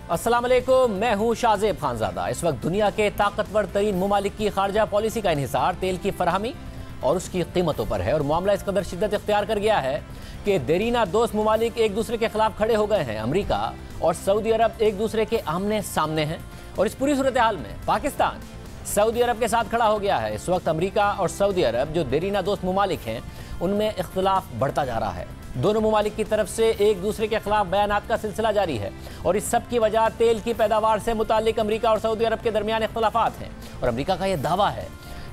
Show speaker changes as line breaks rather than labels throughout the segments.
अस्सलाम वालेकुम, मैं हूं शाहजेब खानजादा। इस वक्त दुनिया के ताकतवर तरीन मुमालिक की खारजा पॉलिसी का इन्हिसार तेल की फराहमी और उसकी कीमतों पर है और मामला इस कदर शिद्दत इख्तियार कर गया है कि देरीना दोस्त मुमालिक एक दूसरे के खिलाफ खड़े हो गए हैं। अमरीका और सऊदी अरब एक दूसरे के आमने सामने हैं और इस पूरी सूरत हाल में पाकिस्तान सऊदी अरब के साथ खड़ा हो गया है। इस वक्त अमरीका और सऊदी अरब जो देरीना दोस्त मुमालिक हैं उनमें इख्तिलाफ बढ़ता जा रहा है। दोनों मुमालिक की तरफ से एक दूसरे के खिलाफ बयानात का सिलसिला जारी है और इस सब की वजह तेल की पैदावार से मुतालिक अमरीका और सऊदी अरब के दरमियान इख्तिलाफात हैं। और अमरीका का यह दावा है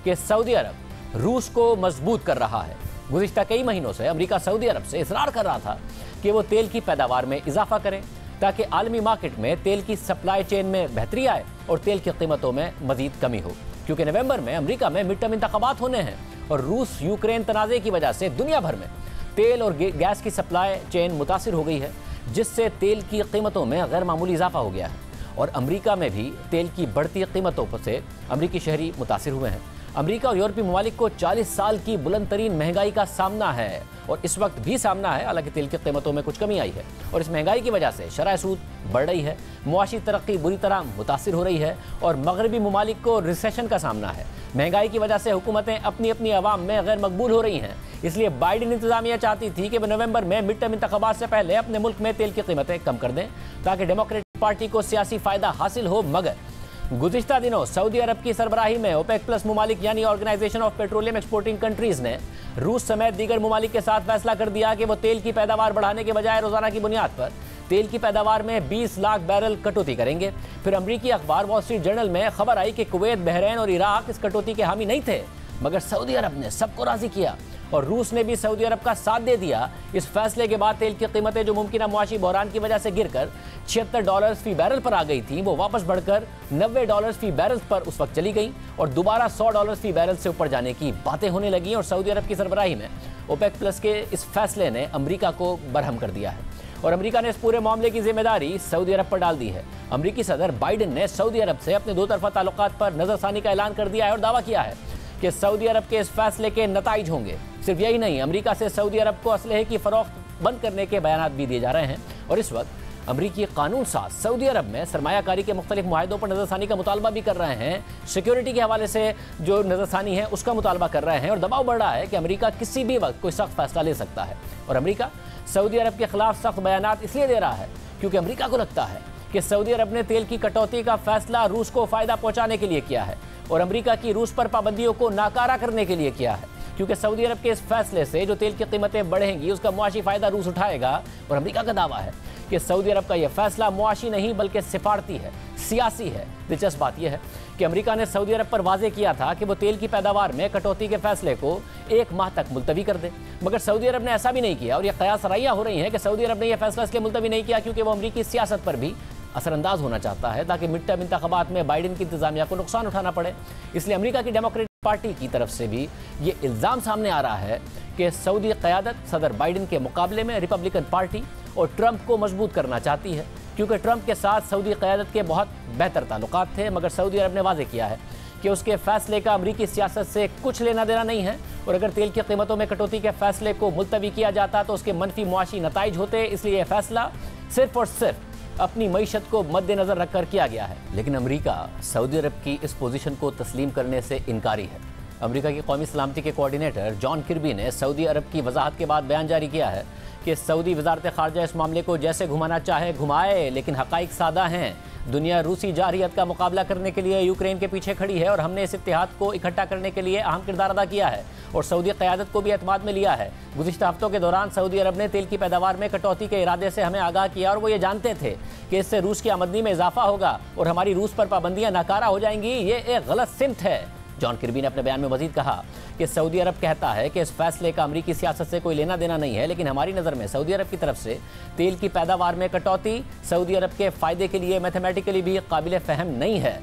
कि सऊदी अरब रूस को मजबूत कर रहा है। गुज़िश्ता कई महीनों से अमरीका सऊदी अरब से इसरार कर रहा था कि वो तेल की पैदावार में इजाफा करें ताकि आलमी मार्केट में तेल की सप्लाई चेन में बेहतरी आए और तेल की कीमतों में मजीद कमी हो, क्योंकि नवंबर में अमरीका में मिड टर्म इंतखाबात होने हैं और रूस यूक्रेन तनाज़े की वजह से दुनिया भर में तेल और गैस की सप्लाई चेन मुतासिर हो गई है, जिससे तेल की कीमतों में गैर मामूली इजाफा हो गया है। और अमरीका में भी तेल की बढ़ती कीमतों से अमरीकी शहरी मुतासिर हुए हैं। अमरीका और यूरोपीय ममालिक को 40 साल की बुलंद तरीन महंगाई का सामना है और इस वक्त भी सामना है। हालांकि तेल की कीमतों में कुछ कमी आई है और इस महंगाई की वजह से शरह सूद बढ़ रही है, मुआशी तरक्की बुरी तरह मुतासिर हो रही है और मगरबी ममालिक को रिसेशन का सामना है। महंगाई की वजह से हुकूमतें अपनी अपनी आवाम में गैर मकबूल हो रही हैं। इसलिए बाइडेन इंतजामिया चाहती थी कि वह नवंबर में मिड टर्म इंतखाबात से पहले अपने मुल्क में तेल की कीमतें कम कर दें ताकि डेमोक्रेटिक पार्टी को सियासी फायदा हासिल हो। मगर गुज़िश्ता दिनों सऊदी अरब की सरबराही में ओपेक प्लस मुमालिक यानी organization of petroleum exporting countries ने रूस समेत दीगर मुमालिक के साथ फैसला कर दिया कि वो तेल की पैदावार बढ़ाने के बजाय रोजाना की बुनियाद पर तेल की पैदावार में 20 लाख बैरल कटौती करेंगे। फिर अमरीकी अखबार वॉल स्ट्रीट जर्नल में खबर आई कि कुवैत, बहरीन और इराक इस कटौती के हामी नहीं थे, मगर सऊदी अरब ने सबको राजी किया और रूस ने भी सऊदी अरब का साथ दे दिया। इस फैसले के बाद तेल की कीमतें जो मुमकिन मुआशी बहरान की वजह से गिरकर $76 फी बैरल पर आ गई थी, वो वापस बढ़कर $90 फी बैरल पर उस वक्त चली गई और दोबारा $100 फी बैरल से ऊपर जाने की बातें होने लगी। और सऊदी अरब की सरबराही में ओपेक प्लस के इस फैसले ने अमरीका को बरहम कर दिया है और अमरीका ने इस पूरे मामले की जिम्मेदारी सऊदी अरब पर डाल दी है। अमरीकी सदर बाइडेन ने सऊदी अरब से अपने दो तरफा ताल्लुकात पर नजरसानी का ऐलान कर दिया है और दावा किया है कि सऊदी अरब के इस फैसले के नताइज होंगे। सिर्फ यही नहीं, अमरीका से सऊदी अरब को असलहे की फरोख्त बंद करने के बयानात भी दिए जा रहे हैं और इस वक्त अमरीकी कानून साज सऊदी अरब में सरमायाकारी के मुख्तलिफ मुआहदों पर नजरसानी का मुतालबा भी कर रहे हैं। सिक्योरिटी के हवाले से जो नजरसानी है उसका मुतालबा कर रहे हैं और दबाव बढ़ रहा है कि अमरीका किसी भी वक्त कोई सख्त फैसला ले सकता है। और अमरीका सऊदी अरब के खिलाफ सख्त बयानात इसलिए दे रहा है क्योंकि अमरीका को लगता है कि सऊदी अरब ने तेल की कटौती का फैसला रूस को फायदा पहुंचाने के लिए किया है और अमरीका की रूस पर पाबंदियों को नाकारा करने के लिए किया है, क्योंकि सऊदी अरब के इस फैसले से जो तेल की कीमतें बढ़ेंगी उसका मुआशी फायदा रूस उठाएगा। और अमरीका का दावा है कि सऊदी अरब का यह फैसला मुआशी नहीं बल्कि सिफारती है, सियासी है। दिलचस्प बात यह है कि अमरीका ने सऊदी अरब पर वाजे किया था कि वो तेल की पैदावार में कटौती के फैसले को 1 माह तक मुलतवी कर दे, मगर सऊदी अरब ने ऐसा भी नहीं किया और यह कयास राइयां हो रही हैं कि सऊदी अरब ने यह फैसला इसलिए मुलतवी नहीं किया क्योंकि वो अमरीकी सियासत पर भी असरअंदाज होना चाहता है ताकि मिड टर्म इंतखाबात में बाइडेन की इंतजामिया को नुकसान उठाना पड़े। इसलिए अमरीका की डेमोक्रेटिक पार्टी की तरफ से भी ये इल्ज़ाम सामने आ रहा है कि सऊदी क़यादत सदर बाइडेन के मुकाबले में रिपब्लिकन पार्टी और ट्रंप को मजबूत करना चाहती है, क्योंकि ट्रंप के साथ सऊदी क़यादत के बहुत बेहतर ताल्लुकात थे, मगर सऊदी अरब ने वाज़ेह किया है कि उसके फैसले का अमरीकी सियासत से कुछ लेना देना नहीं है और अगर तेल की कीमतों में कटौती के फैसले को मुलतवी किया जाता तो उसके मनफी मुआशी नताइज होते। इसलिए यह फैसला सिर्फ और सिर्फ अपनी मईशत को मद्देनजर रखकर किया गया है। लेकिन अमरीका सऊदी अरब की इस पोजीशन को तस्लीम करने से इनकारी है। अमरीका की कौमी सलामती के कोऑर्डिनेटर जॉन किर्बी ने सऊदी अरब की वजाहत के बाद बयान जारी किया है कि सऊदी वजारत खारजा इस मामले को जैसे घुमाना चाहे घुमाए, लेकिन हकाइक सादा हैं। दुनिया रूसी जारहियत का मुकाबला करने के लिए यूक्रेन के पीछे खड़ी है और हमने इस इत्तेहाद को इकट्ठा करने के लिए अहम किरदार अदा किया है और सऊदी क़यादत को भी एतमाद में लिया है। गुज़िश्ता हफ्तों के दौरान सऊदी अरब ने तेल की पैदावार में कटौती के इरादे से हमें आगाह किया और वो ये जानते थे कि इससे रूस की आमदनी में इजाफा होगा और हमारी रूस पर पाबंदियां नाकारा हो जाएंगी। ये एक गलत सिमत है। जॉन किर्बी ने अपने बयान में मजीद कहा कि सऊदी अरब कहता है कि इस फैसले का अमरीकी सियासत से कोई लेना देना नहीं है, लेकिन हमारी नज़र में सऊदी अरब की तरफ से तेल की पैदावार में कटौती सऊदी अरब के फ़ायदे के लिए मैथमेटिकली भी काबिल फ़हम नहीं है।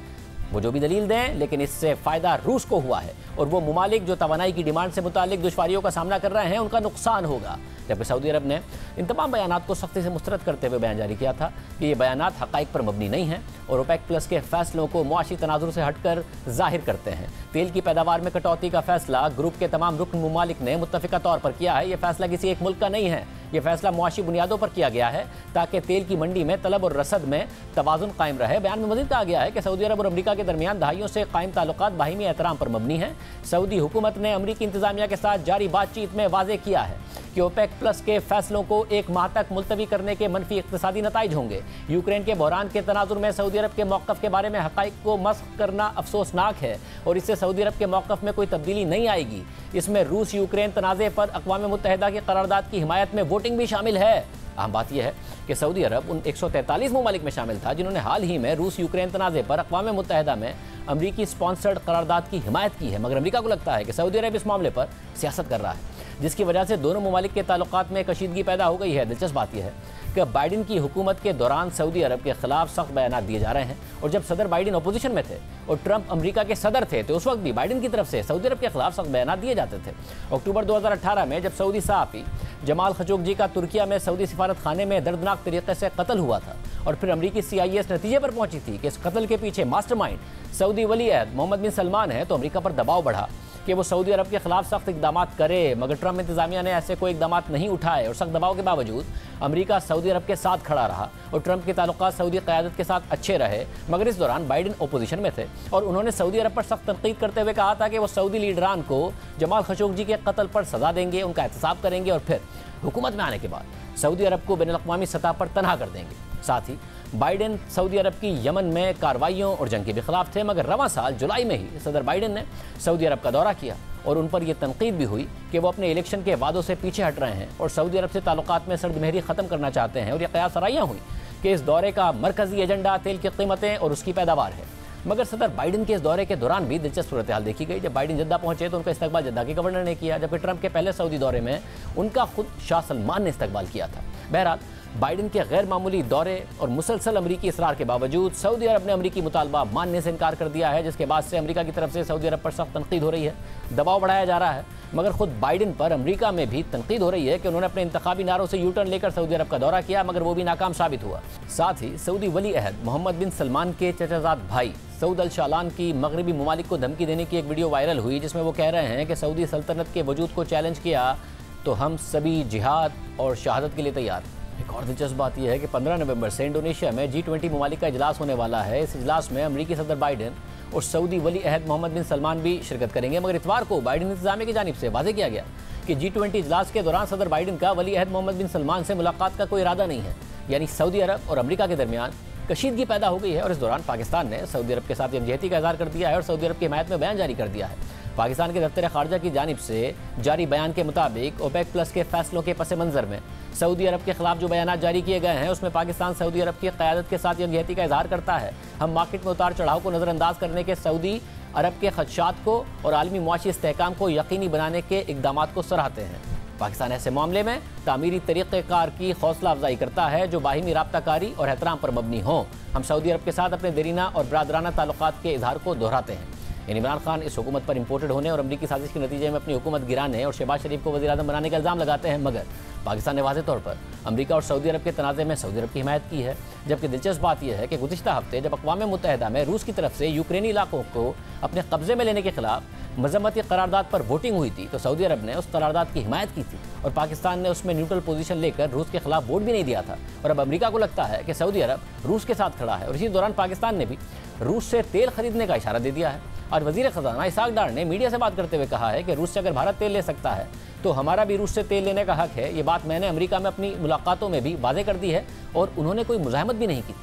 वो जो भी दलील दें, लेकिन इससे फ़ायदा रूस को हुआ है और वो मुमालिक जो तवानाई की डिमांड से मुतालिक दुश्वारियों का सामना कर रहे हैं उनका नुकसान होगा। जबकि सऊदी अरब ने इन तमाम बयानात को सख्ती से मुस्तरद करते हुए बयान जारी किया था कि ये बयानात हक़ाइक़ पर मबनी नहीं हैं और ओपेक प्लस के फैसलों को मुआशी तनाजुर से हटकर जाहिर करते हैं। तेल की पैदावार में कटौती का फैसला ग्रुप के तमाम रुकन मुमालिक ने मुत्तफ़िका तौर पर किया है। ये फैसला किसी एक मुल्क का नहीं है, ये फैसला मुआशी बुनियादों पर किया गया है ताकि तेल की मंडी में तलब और रसद में तवाज़ुन कायम रहे। बयान में मज़ीद कहा गया है कि सऊदी अरब और अमरीका के दरमियान दहाइयों से कायम ताल्लुकात बाहिमी एहतराम पर मबनी हैं। सऊदी हुकूमत ने अमरीकी इंतजामिया के साथ जारी बातचीत में वाज़ेह किया है कि ओपेक प्लस के फैसलों को एक माह तक मुलतवी करने के मनफी इक़्तिसादी नताइज होंगे। यूक्रेन के बहरान के तनाजुर में सऊदी अरब के मौक़िफ़ के बारे में हक़ाइक़ को मस्ख़ करना अफसोसनाक है और इससे सऊदी अरब के मौक़िफ़ में कोई तब्दीली नहीं आएगी। इसमें रूस यूक्रेन तनाज़े पर अक़वाम मुत्तहिदा की करारदाद की हिमायत में वोटिंग भी शामिल है। अहम बात यह है कि सऊदी अरब उन 143 ममालिक में शामिल था जिन्होंने हाल ही में रूस यूक्रेन तनाज़े पर अक़वाम मुत्तहिदा में अमरीकी स्पॉन्सर्ड करारदाद की हिमायत की है, मगर अमरीका को लगता है कि सऊदी अरब इस मामले पर सियासत कर रहा है, जिसकी वजह से दोनों ममालिक के ताल्लुकात में कशीदगी पैदा हो गई है। दिलचस्प बात यह है कि बाइडन की हुकूमत के दौरान सऊदी अरब के खिलाफ सख्त बयान दिए जा रहे हैं और जब सदर बाइडन अपोजिशन में थे और ट्रंप अमेरिका के सदर थे तो उस वक्त भी बाइडन की तरफ से सऊदी अरब के खिलाफ सख्त बयान दिए जाते थे। अक्टूबर 2018 में जब सऊदी सहाफ़ी जमाल खशोगी का तुर्किया में सऊदी सिफारत खाने में दर्दनाक तरीके से कत्ल हुआ था और फिर अमरीकी CIA इस नतीजे पर पहुंची थी कि इस कत्ल के पीछे मास्टरमाइंड सऊदी वली अहद मोहम्मद बिन सलमान है, तो अमरीका पर दबाव बढ़ा कि वो सऊदी अरब के खिलाफ सख्त इकदाम करे, मगर ट्रंप इंतजामिया ने ऐसे कोई इकदाम नहीं उठाए और सख्त दबाव के बावजूद अमरीका सऊदी अरब के साथ खड़ा रहा और ट्रंप के ताल्लुकात सऊदी क़यादत के साथ अच्छे रहे। मगर इस दौरान बाइडन ओपोजिशन में थे और उन्होंने सऊदी अरब पर सख्त तनकीद करते हुए कहा था कि वो सऊदी लीडरान को जमाल खशोगी के कत्ल पर सज़ा देंगे, उनका एहतसाब करेंगे और फिर हुकूमत में आने के बाद सऊदी अरब को बैनुल-अक़वामी सतह पर तनहा कर देंगे। साथ ही बाइडन सऊदी अरब की यमन में कार्रवाइयों और जंग के भी खिलाफ थे, मगर रवां साल जुलाई में ही सदर बाइडन ने सऊदी अरब का दौरा किया और उन पर यह तनकीद भी हुई कि वो अपने इलेक्शन के वादों से पीछे हट रहे हैं और सऊदी अरब से ताल्लुकात में सर्दमहरी ख़त्म करना चाहते हैं। और यह क़यास आराइयाँ हुई कि इस दौरे का मरकज़ी एजेंडा तेल की कीमतें और उसकी पैदावार है। मगर सदर बाइडन के इस दौरे के दौरान भी दिलचस्प सूरत हाल देखी गई। जब बाइडन जद्दा पहुंचे तो उनका इस्तकबाल जद्दा के गवर्नर ने किया, जबकि ट्रंप के पहले सऊदी दौरे में उनका खुद शाह सलमान ने इस्तकबाल किया था। बहरहाल बाइडन के गैर मामूली दौरे और मुसलसल अमरीकी इसरार के बावजूद सऊदी अरब ने अमरीकी मुतालबा मानने से इनकार कर दिया है, जिसके बाद से अमरीका की तरफ से सऊदी अरब पर सख्त तनकीद हो रही है, दबाव बढ़ाया जा रहा है। मगर खुद बाइडन पर अमरीका में भी तनकीद हो रही है कि उन्होंने अपने इंतखाबी नारों से यूटर्न लेकर सऊदी अरब का दौरा किया, मगर वो भी नाकाम साबित हुआ। साथ ही सऊदी वली अहद मोहम्मद बिन सलमान के चचाजाद भाई सऊद अल शालान की मगरबी ममालिक को धमकी देने की एक वीडियो वायरल हुई, जिसमें वो कह रहे हैं कि सऊदी सल्तनत के वजूद को चैलेंज किया तो हम सभी जिहाद और शहादत के लिए तैयार। एक और दिलचस्प बात यह है कि 15 नवंबर से इंडोनेशिया में G20 ममालिक का इजलास होने वाला है। इस इजलास में अमरीकी सदर बाइडन और सऊदी वली अहद मोहम्मद बिन सलमान भी शिरकत करेंगे, मगर इतवार को बाइडन इंतजामिया की जानिब से वाज़ेह किया गया कि G20 इजलास के दौरान सदर बाइडन का वली अहद मोहम्मद बिन सलमान से मुलाकात का कोई इरादा नहीं है। यानी सऊदी अरब और अमरीका के दरमियान कशीदगी पैदा हो गई है और इस दौरान पाकिस्तान ने सऊदी अरब के साथ यकजहती का इज़हार कर दिया है और सऊदी अरब की हिमायत में बयान जारी कर दिया है। पाकिस्तान के दफ्तर खारजा की जानिब से जारी बयान के मुताबिक ओपेक प्लस के फैसलों के पस मंज़र में सऊदी अरब के खिलाफ जो बयान जारी किए गए हैं उसमें पाकिस्तान सऊदी अरब की क़यादत के साथ यकजहती का इज़हार करता है। हम मार्केट में उतार चढ़ाव को नज़रअंदाज करने के सऊदी अरब के खदशात को और आलमी मुआशी इस्तेहकाम को यकीनी बनाने के इक़दाम को सराहते हैं। पाकिस्तान ऐसे मामले में तामीरी तरीक़ेकार की हौसला अफजाई करता है जो बाहिमी राब्ताकारी और एहतराम पर मबनी हो। हम सऊदी अरब के साथ अपने देरीना और बरादराना ताल्लुकात के इजहार को दोहराते हैं। इमरान खान इस हुकूमत पर इम्पोर्टेड होने और अमरीकी साजिश के नतीजे में अपनी हुकूमत गिराने और शहबाज शरीफ को वज़ीर-ए-आज़म बनाने का इल्ज़ाम लगाते हैं, मगर पाकिस्तान ने वाज़ेह तौर पर अमरीका और सऊदी अरब के तनाज़े में सऊदी अरब की हिमायत की है। जबकि दिलचस्प बात यह है कि गुज़िश्ता हफ्ते जब अक़वाम मुत्तहिदा में रूस की तरफ से यूक्रेनी इलाकों को अपने कब्जे में लेने के खिलाफ मज़म्मती करारदाद पर वोटिंग हुई थी तो सऊदी अरब ने उस करारदाद की हिमायत की थी और पाकिस्तान ने उसमें न्यूट्रल पोजीशन लेकर रूस के खिलाफ वोट भी नहीं दिया था। और अब अमरीका को लगता है कि सऊदी अरब रूस के साथ खड़ा है और इसी दौरान पाकिस्तान ने भी रूस से तेल खरीदने का इशारा दे दिया है। और वज़ीर ख़ज़ाना इसहाक़ डार ने मीडिया से बात करते हुए कहा है कि रूस से अगर भारत तेल ले सकता है तो हमारा भी रूस से तेल लेने का हक है। ये बात मैंने अमेरिका में अपनी मुलाकातों में भी वाज़ेह कर दी है और उन्होंने कोई मुज़ाहमत भी नहीं की।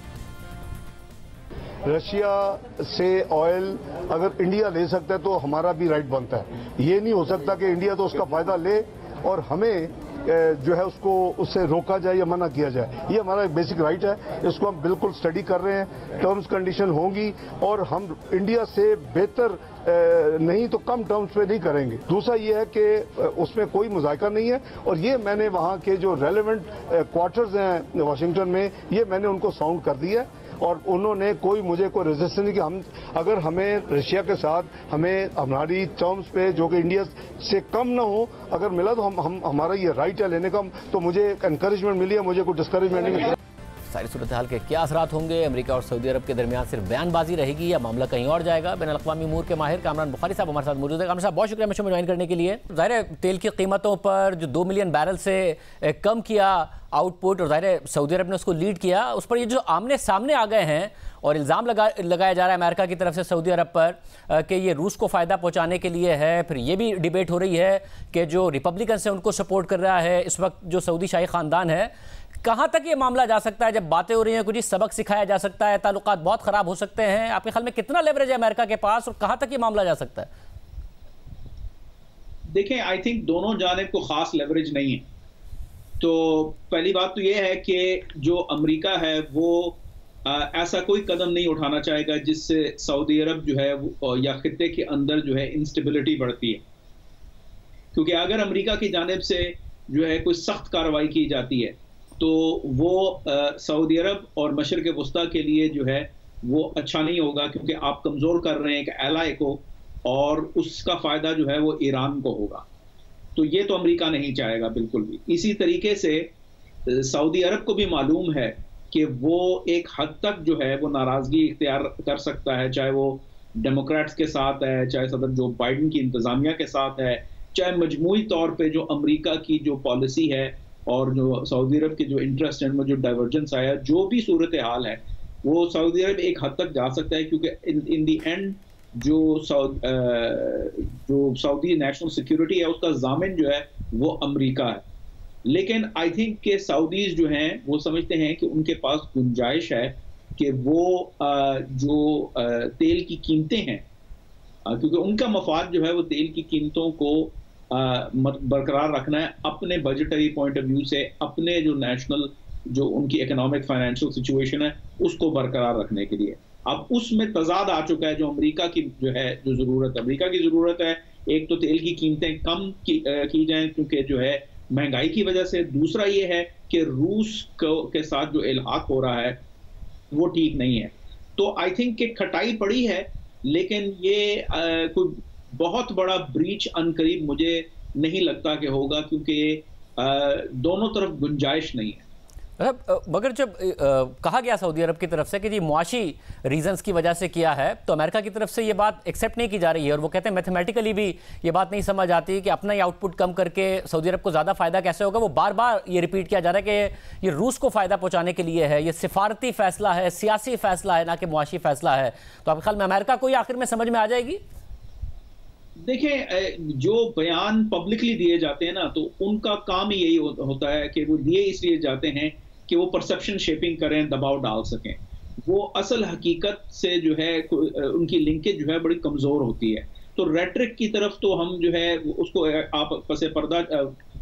रशिया से ऑयल अगर इंडिया ले सकता है तो हमारा भी राइट बनता है। ये नहीं हो सकता कि इंडिया तो उसका फायदा ले और हमें जो है उसको उससे रोका जाए या मना किया जाए। ये हमारा एक बेसिक राइट है, इसको हम बिल्कुल स्टडी कर रहे हैं। टर्म्स कंडीशन होंगी और हम इंडिया से बेहतर नहीं तो कम टर्म्स पे नहीं करेंगे। दूसरा ये है कि उसमें कोई मुज़ायका नहीं है और ये मैंने वहाँ के जो रेलेवेंट क्वार्टर्स हैं वाशिंगटन में ये मैंने उनको साउंड कर दिया और उन्होंने कोई मुझे कोई रेजिस्टेंस नहीं कि हम अगर हमें रशिया के साथ हमें हमारी टर्म्स पे जो कि इंडिया से कम ना हो अगर मिला तो हम हमारा ये राइट है लेने का। तो मुझे एनकरेजमेंट मिली है, मुझे कोई डिस्करेजमेंट नहीं मिला।
सारी सूरत हाल के क्या असरात होंगे, अमेरिका और सऊदी अरब के दरमियान सिर्फ बयानबाजी रहेगी या मामला कहीं और जाएगा। बैन अल-अक़वामी उमूर के माहिर कामरान बुखारी साहब हमारे साथ मौजूद है। कामरान साहब, बहुत शुक्रिया हमें ज्वाइन करने के लिए। ज़ाहिर है तेल की कीमतों पर जो 2 मिलियन बैरल से कम किया आउटपुट, और ज़ाहिर है सऊदी अरब ने उसको लीड किया, उस पर ये जो आमने सामने आ गए हैं और इल्ज़ाम लगाया जा रहा है अमेरिका की तरफ से सऊदी अरब पर कि ये रूस को फ़ायदा पहुंचाने के लिए है। फिर ये भी डिबेट हो रही है कि जो रिपब्लिकन्स हैं उनको सपोर्ट कर रहा है इस वक्त जो सऊदी शाही ख़ानदान है। कहाँ तक ये मामला जा सकता है? जब बातें हो रही हैं कुछ सबक सिखाया जा सकता है, ताल्लुकात बहुत ख़राब हो सकते हैं। आपके ख्याल में कितना लेवरेज है अमेरिका के पास और कहाँ तक ये मामला जा सकता है?
देखें, आई थिंक दोनों जानिब को ख़ास लेवरेज नहीं है। तो पहली बात तो ये है कि जो अमेरिका है वो ऐसा कोई कदम नहीं उठाना चाहेगा जिससे सऊदी अरब जो है या खित्ते के अंदर जो है इंस्टेबिलिटी बढ़ती है। क्योंकि अगर अमेरिका की जानिब से जो है कोई सख्त कार्रवाई की जाती है तो वो सऊदी अरब और मशरिक़ वस्ता के लिए जो है वो अच्छा नहीं होगा, क्योंकि आप कमज़ोर कर रहे हैं एक एलाई को और उसका फ़ायदा जो है वो ईरान को होगा। तो ये तो अमेरिका नहीं चाहेगा बिल्कुल भी। इसी तरीके से सऊदी अरब को भी मालूम है कि वो एक हद तक जो है वो नाराज़गी इख्तियार कर सकता है, चाहे वो डेमोक्रेट्स के साथ है, चाहे सदर जो बाइडन की इंतज़ामिया के साथ है, चाहे मजमूई तौर पे जो अमेरिका की जो पॉलिसी है और जो सऊदी अरब के जो इंटरेस्ट है उनमें जो डाइवर्जेंस आया, जो भी सूरत हाल है वो सऊदी अरब एक हद तक जा सकता है। क्योंकि इन दी एंड जो सऊदी नेशनल सिक्योरिटी है उसका जामिन जो है वो अमेरिका है। लेकिन आई थिंक के सऊदीज जो हैं वो समझते हैं कि उनके पास गुंजाइश है कि वो जो तेल की कीमतें हैं, क्योंकि उनका मफाद जो है वो तेल की कीमतों को बरकरार रखना है अपने बजटरी पॉइंट ऑफ व्यू से, अपने जो नेशनल जो उनकी इकोनॉमिक फाइनेंशियल सिचुएशन है उसको बरकरार रखने के लिए। अब उसमें तजाद आ चुका है। जो अमेरिका की जो है जो ज़रूरत अमेरिका की ज़रूरत है, एक तो तेल की कीमतें कम की जाएं क्योंकि जो है महंगाई की वजह से, दूसरा ये है कि रूस के साथ जो इल्हाक हो रहा है वो ठीक नहीं है। तो आई थिंक कि खटाई पड़ी है, लेकिन ये कोई बहुत बड़ा ब्रीच अनकरीब मुझे नहीं लगता कि होगा, क्योंकि दोनों तरफ गुंजाइश नहीं है।
मगर जब कहा गया सऊदी अरब की तरफ से कि जी मुआशी रीजंस की वजह से किया है, तो अमेरिका की तरफ से ये बात एक्सेप्ट नहीं की जा रही है और वो कहते हैं मैथमेटिकली भी ये बात नहीं समझ आती कि अपना ही आउटपुट कम करके सऊदी अरब को ज़्यादा फ़ायदा कैसे होगा। वो बार बार ये रिपीट किया जा रहा है कि ये रूस को फ़ायदा पहुँचाने के लिए है, ये सिफारती फ़ैसला है, सियासी फ़ैसला है, ना कि मुआशी फ़ैसला है। तो आपके ख्याल में अमेरिका को ये आखिर में समझ में आ जाएगी?
देखें, जो बयान पब्लिकली दिए जाते हैं ना, तो उनका काम ही यही होता है कि वो दिए इसलिए जाते हैं कि वो परसेप्शन शेपिंग करें, दबाव डाल सकें। वो असल हकीकत से जो है उनकी लिंकेज जो है बड़ी कमज़ोर होती है। तो रेटरिक की तरफ तो हम जो है उसको आप पसे पर्दा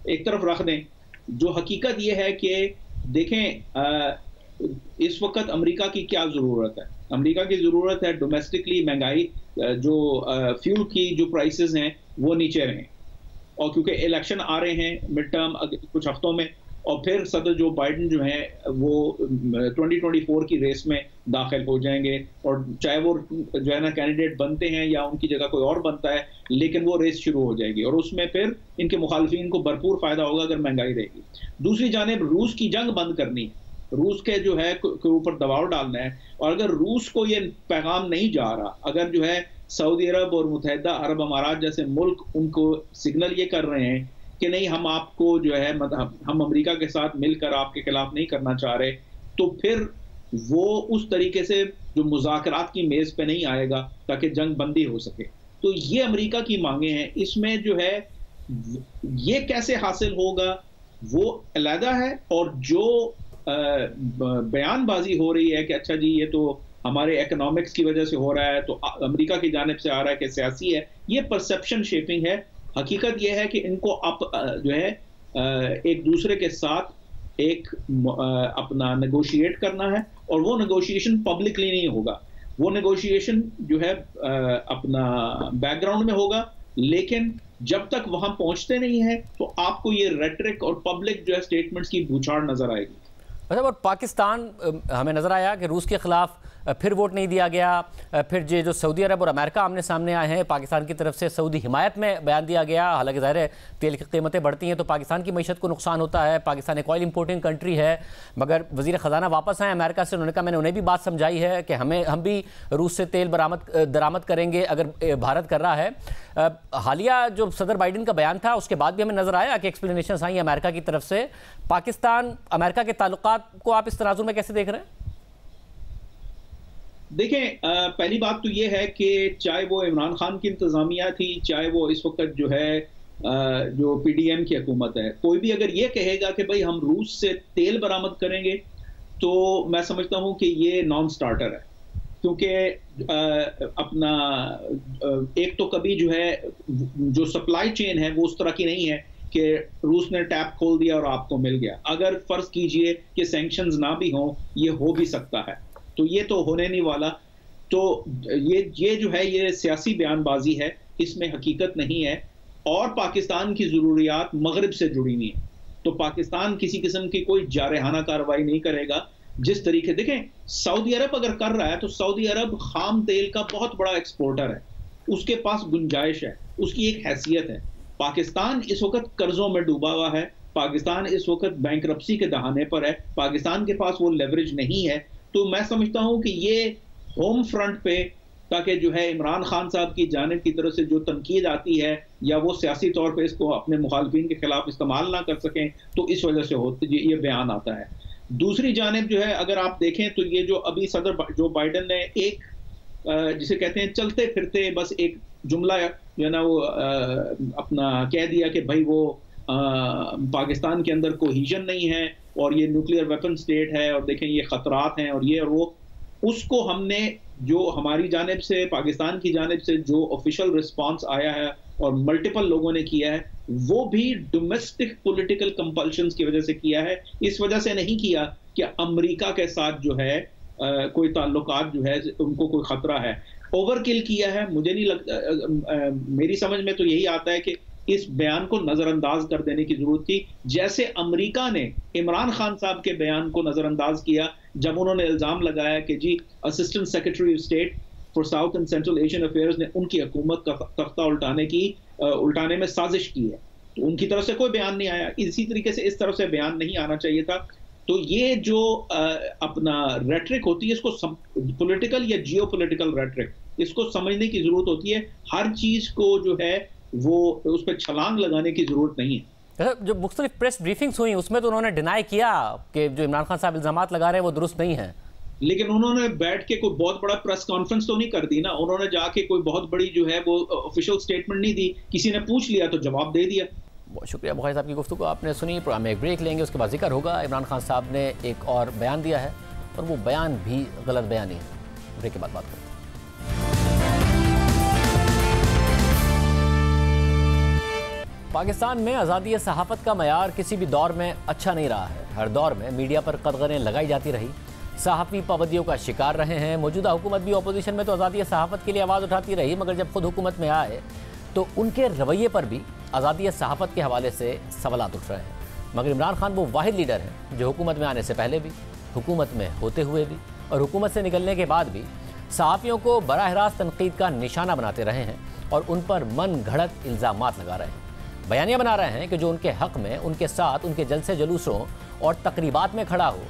एक तरफ रख दें। जो हकीकत ये है कि देखें इस वक्त अमेरिका की क्या ज़रूरत है। अमेरिका की ज़रूरत है डोमेस्टिकली महंगाई, जो फ्यूल की जो प्राइसेस हैं वो नीचे रहें, और क्योंकि इलेक्शन आ रहे हैं मिड टर्म कुछ हफ्तों में, और फिर सदर जो बाइडन जो है वो 2024 की रेस में दाखिल हो जाएंगे, और चाहे वो जो है ना कैंडिडेट बनते हैं या उनकी जगह कोई और बनता है, लेकिन वो रेस शुरू हो जाएगी और उसमें फिर इनके मुखालफिन को भरपूर फायदा होगा अगर महंगाई रहेगी। दूसरी जानिब रूस की जंग बंद करनी है, रूस के जो है के ऊपर दबाव डालना है, और अगर रूस को ये पैगाम नहीं जा रहा, अगर जो है सऊदी अरब और मुत्तहिदा अरब अमारात जैसे मुल्क उनको सिग्नल ये कर रहे हैं कि नहीं हम आपको जो है हम अमेरिका के साथ मिलकर आपके खिलाफ नहीं करना चाह रहे, तो फिर वो उस तरीके से जो मुज़ाकरात की मेज़ पे नहीं आएगा ताकि जंग बंदी हो सके। तो ये अमेरिका की मांगे हैं। इसमें जो है ये कैसे हासिल होगा वो अलहदा है, और जो बयानबाजी हो रही है कि अच्छा जी ये तो हमारे इकोनॉमिक्स की वजह से हो रहा है, तो अमेरिका की जानिब से आ रहा है कि सियासी है, ये परसेप्शन शेपिंग है। हकीकत यह है कि इनको जो है एक दूसरे के साथ एक अपना नेगोशिएट करना है, और वो नेगोशिएशन पब्लिकली नहीं होगा, वो नेगोशिएशन जो है अपना बैकग्राउंड में होगा। लेकिन जब तक वहां पहुंचते नहीं है तो आपको ये रेटरिक और पब्लिक जो है स्टेटमेंट्स की बूछाड़ नजर आएगी।
अच्छा, और पाकिस्तान हमें नजर आया कि रूस के खिलाफ फिर वोट नहीं दिया गया। फिर जो सऊदी अरब और अमेरिका आमने सामने आए हैं, पाकिस्तान की तरफ से सऊदी हिमायत में बयान दिया गया। हालांकि ज़ाहिर है तेल की कीमतें बढ़ती हैं तो पाकिस्तान की मईशत को नुकसान होता है, पाकिस्तान एक ऑयल इंपोर्टिंग कंट्री है। मगर वज़ीर ख़जाना वापस आए अमेरिका से, उन्होंने कहा, मैंने उन्हें भी बात समझाई है कि हम भी रूस से तेल दरामद करेंगे अगर भारत कर रहा है। हालिया जो सदर बाइडेन का बयान था उसके बाद भी हमें नजर आया कि एक्सप्लेनेशन आई अमेरिका की तरफ से। पाकिस्तान अमेरिका के ताल्लुकात को आप इस तनाजुर में कैसे देख रहे हैं?
देखें, पहली बात तो ये है कि चाहे वो इमरान खान की इंतजामिया थी, चाहे वो इस वक्त जो है जो पीडीएम की हुकूमत है, कोई भी अगर ये कहेगा कि भाई हम रूस से तेल बरामद करेंगे तो मैं समझता हूं कि ये नॉन स्टार्टर है। क्योंकि अपना एक तो कभी जो है जो सप्लाई चेन है वो उस तरह की नहीं है कि रूस ने टैप खोल दिया और आपको मिल गया। अगर फर्ज कीजिए कि सैंक्शंस ना भी हों, ये हो भी सकता है, तो ये तो होने नहीं वाला। तो ये जो है ये सियासी बयानबाजी है, इसमें हकीकत नहीं है और पाकिस्तान की ज़रूरियात मगरिब से जुड़ी हुई है। तो पाकिस्तान किसी किस्म की कोई जारहाना कार्रवाई नहीं करेगा। जिस तरीके देखें, सऊदी अरब अगर कर रहा है तो सऊदी अरब खाम तेल का बहुत बड़ा एक्सपोर्टर है, उसके पास गुंजाइश है, उसकी एक हैसियत है। पाकिस्तान इस वक्त कर्जों में डूबा हुआ है, पाकिस्तान इस वक्त बैंकरप्सी के दहाने पर है, पाकिस्तान के पास वो लेवरेज नहीं है। तो मैं समझता हूं कि ये होम फ्रंट पे, ताकि जो है इमरान खान साहब की जानिब की तरफ से जो तनकीद आती है या वो सियासी तौर पे इसको अपने मुखालफिन के खिलाफ इस्तेमाल ना कर सकें, तो इस वजह से ये बयान आता है। दूसरी जानिब जो है अगर आप देखें तो ये जो अभी सदर जो बाइडेन ने एक जिसे कहते हैं चलते फिरते बस एक जुमला जो है ना वो अपना कह दिया कि भाई वो पाकिस्तान के अंदर कोहीजन नहीं है और ये न्यूक्लियर वेपन स्टेट है और देखें ये खतरात हैं और ये और वो, उसको हमने जो हमारी जानिब से पाकिस्तान की जानिब से जो ऑफिशियल रिस्पांस आया है और मल्टीपल लोगों ने किया है, वो भी डोमेस्टिक पॉलिटिकल कंपल्शंस की वजह से किया है। इस वजह से नहीं किया कि अमेरिका के साथ जो है कोई ताल्लुकात जो है उनको कोई खतरा है। ओवरकिल किया है, मुझे नहीं लगता, मेरी समझ में तो यही आता है कि इस बयान को नजरअंदाज कर देने की जरूरत थी, जैसे अमेरिका ने इमरान खान साहब के बयान को नजरअंदाज किया जब उन्होंने इल्जाम लगाया कि जी assistant secretary of state for south and central Asian affairs ने उनकी हुकूमत का तख्ता उल्टाने में साजिश की है। तो उनकी तरफ से कोई बयान नहीं आया, इसी तरीके से इस तरफ से बयान नहीं आना चाहिए था। तो ये जो अपना रेटरिक होती है, इसको पॉलिटिकल या जियो पॉलिटिकल रेटरिक, इसको समझने की जरूरत होती है। हर चीज को जो है वो उस पर छलांग लगाने की जरूरत नहीं है।
जो मुख्तलिफ प्रेस ब्रीफिंग्स हुई उसमें तो उन्होंने डिनाई किया कि जो इमरान खान साहब इल्जामात लगा रहे हैं वो दुरुस्त नहीं है,
लेकिन उन्होंने बैठ के कोई बहुत बड़ा प्रेस कॉन्फ्रेंस तो नहीं कर दी ना। उन्होंने जाके कोई बहुत बड़ी जो है वो ऑफिशियल स्टेटमेंट नहीं दी, किसी ने पूछ लिया तो जवाब दे दिया।
बहुत शुक्रिया बुखारी साहब की गुफ्तगू आपने सुनी। प्रोग्राम में एक ब्रेक लेंगे, उसके बाद जिक्र होगा इमरान खान साहब ने एक और बयान दिया है और वो बयान भी गलत बयानी है। ब्रेक के बाद बात करते हैं। पाकिस्तान में आज़ादी सहाफ़त का मयार किसी भी दौर में अच्छा नहीं रहा है। हर दौर में मीडिया पर कदगरें लगाई जाती रही, सहाफ़ी पाबंदियों का शिकार रहे हैं। मौजूदा हुकूमत भी अपोजिशन में तो आज़ादी सहाफ़त के लिए आवाज़ उठाती रही, मगर जब खुद हुकूमत में आए तो उनके रवैये पर भी आज़ादी सहाफ़त के हवाले से सवालात उठ रहे हैं। मगर इमरान खान वो वाहिद लीडर हैं जो हुकूमत में आने से पहले भी, हुकूमत में होते हुए भी और हुकूमत से निकलने के बाद भी सहाफ़ियों को बराह रास्त तनकीद का निशाना बनाते रहे हैं और उन पर मन घड़त इल्ज़ामात लगा रहे हैं, बयानियाँ बना रहे हैं कि जो उनके हक़ में, उनके साथ, उनके जलसे जुलूसों और तकरीबात में खड़ा हो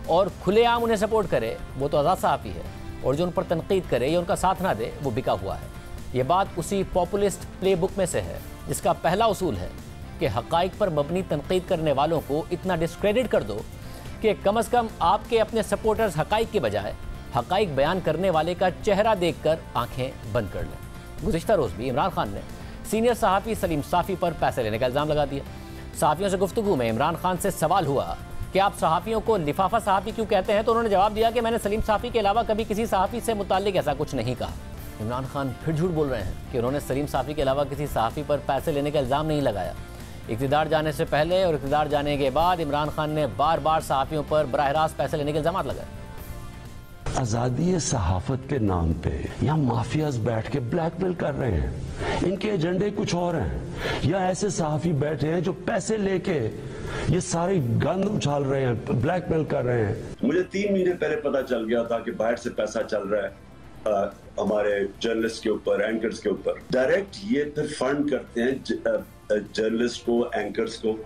और खुलेआम उन्हें सपोर्ट करे वो तो आज़ाद सहाफ़ी है, और जो उन पर तनकीद करे या उनका साथ ना दे वो बिका हुआ है। ये बात उसी पॉपुलिस्ट प्ले बुक में से है जिसका पहला उसूल है कि हक़ाइक़ पर मबनी तनकीद करने वालों को इतना डिस्क्रेडिट कर दो कि कम से कम आपके अपने सपोर्टर्स हक़ाइक़ के बजाय हक़ाइक़ बयान करने वाले का चेहरा देखकर आंखें बंद कर लें। गुज़िश्ता रोज़ भी इमरान खान ने सीनियर सहाफ़ी सलीम साफ़ी पर पैसे लेने का इल्ज़ाम लगा दिया। सहाफ़ियों से गुफ्तगू में इमरान खान से सवाल हुआ कि आप सहाफ़ियों को लिफाफा सहाफ़ी क्यों कहते हैं, तो उन्होंने जवाब दिया कि मैंने सलीम साफ़ी के अलावा कभी किसी सहाफ़ी से मुताल्लिक़ ऐसा कुछ नहीं कहा। इमरान खान फिर झूठ बोल रहे हैं कि उन्होंने सलीम साफ़ी के अलावा किसी सहाफ़ी पर पैसे लेने का इल्ज़ाम नहीं लगाया। इक़्तिदार जाने से पहले और इक़्तिदार जाने के बाद इमरान खान ने बार बार सहाफ़ियों पर बराह रास्त पैसे लेने के इल्ज़ाम लगाए।
आज़ादी सहाफ़त के नाम पे यहाँ माफियाज बैठ के ब्लैकमेल कर रहे हैं, इनके एजेंडे कुछ और हैं, या ऐसे सहाफ़ी बैठे हैं जो पैसे लेके ये सारे गंद उछाल रहे हैं, ब्लैकमेल कर रहे हैं। मुझे 3 महीने पहले पता चल गया था कि बाहर से पैसा चल रहा है हमारे जर्नलिस्ट के ऊपर, एंकर्स के ऊपर। डायरेक्ट ये फिर फंड करते हैं जर्नलिस्ट को, एंकर्स को,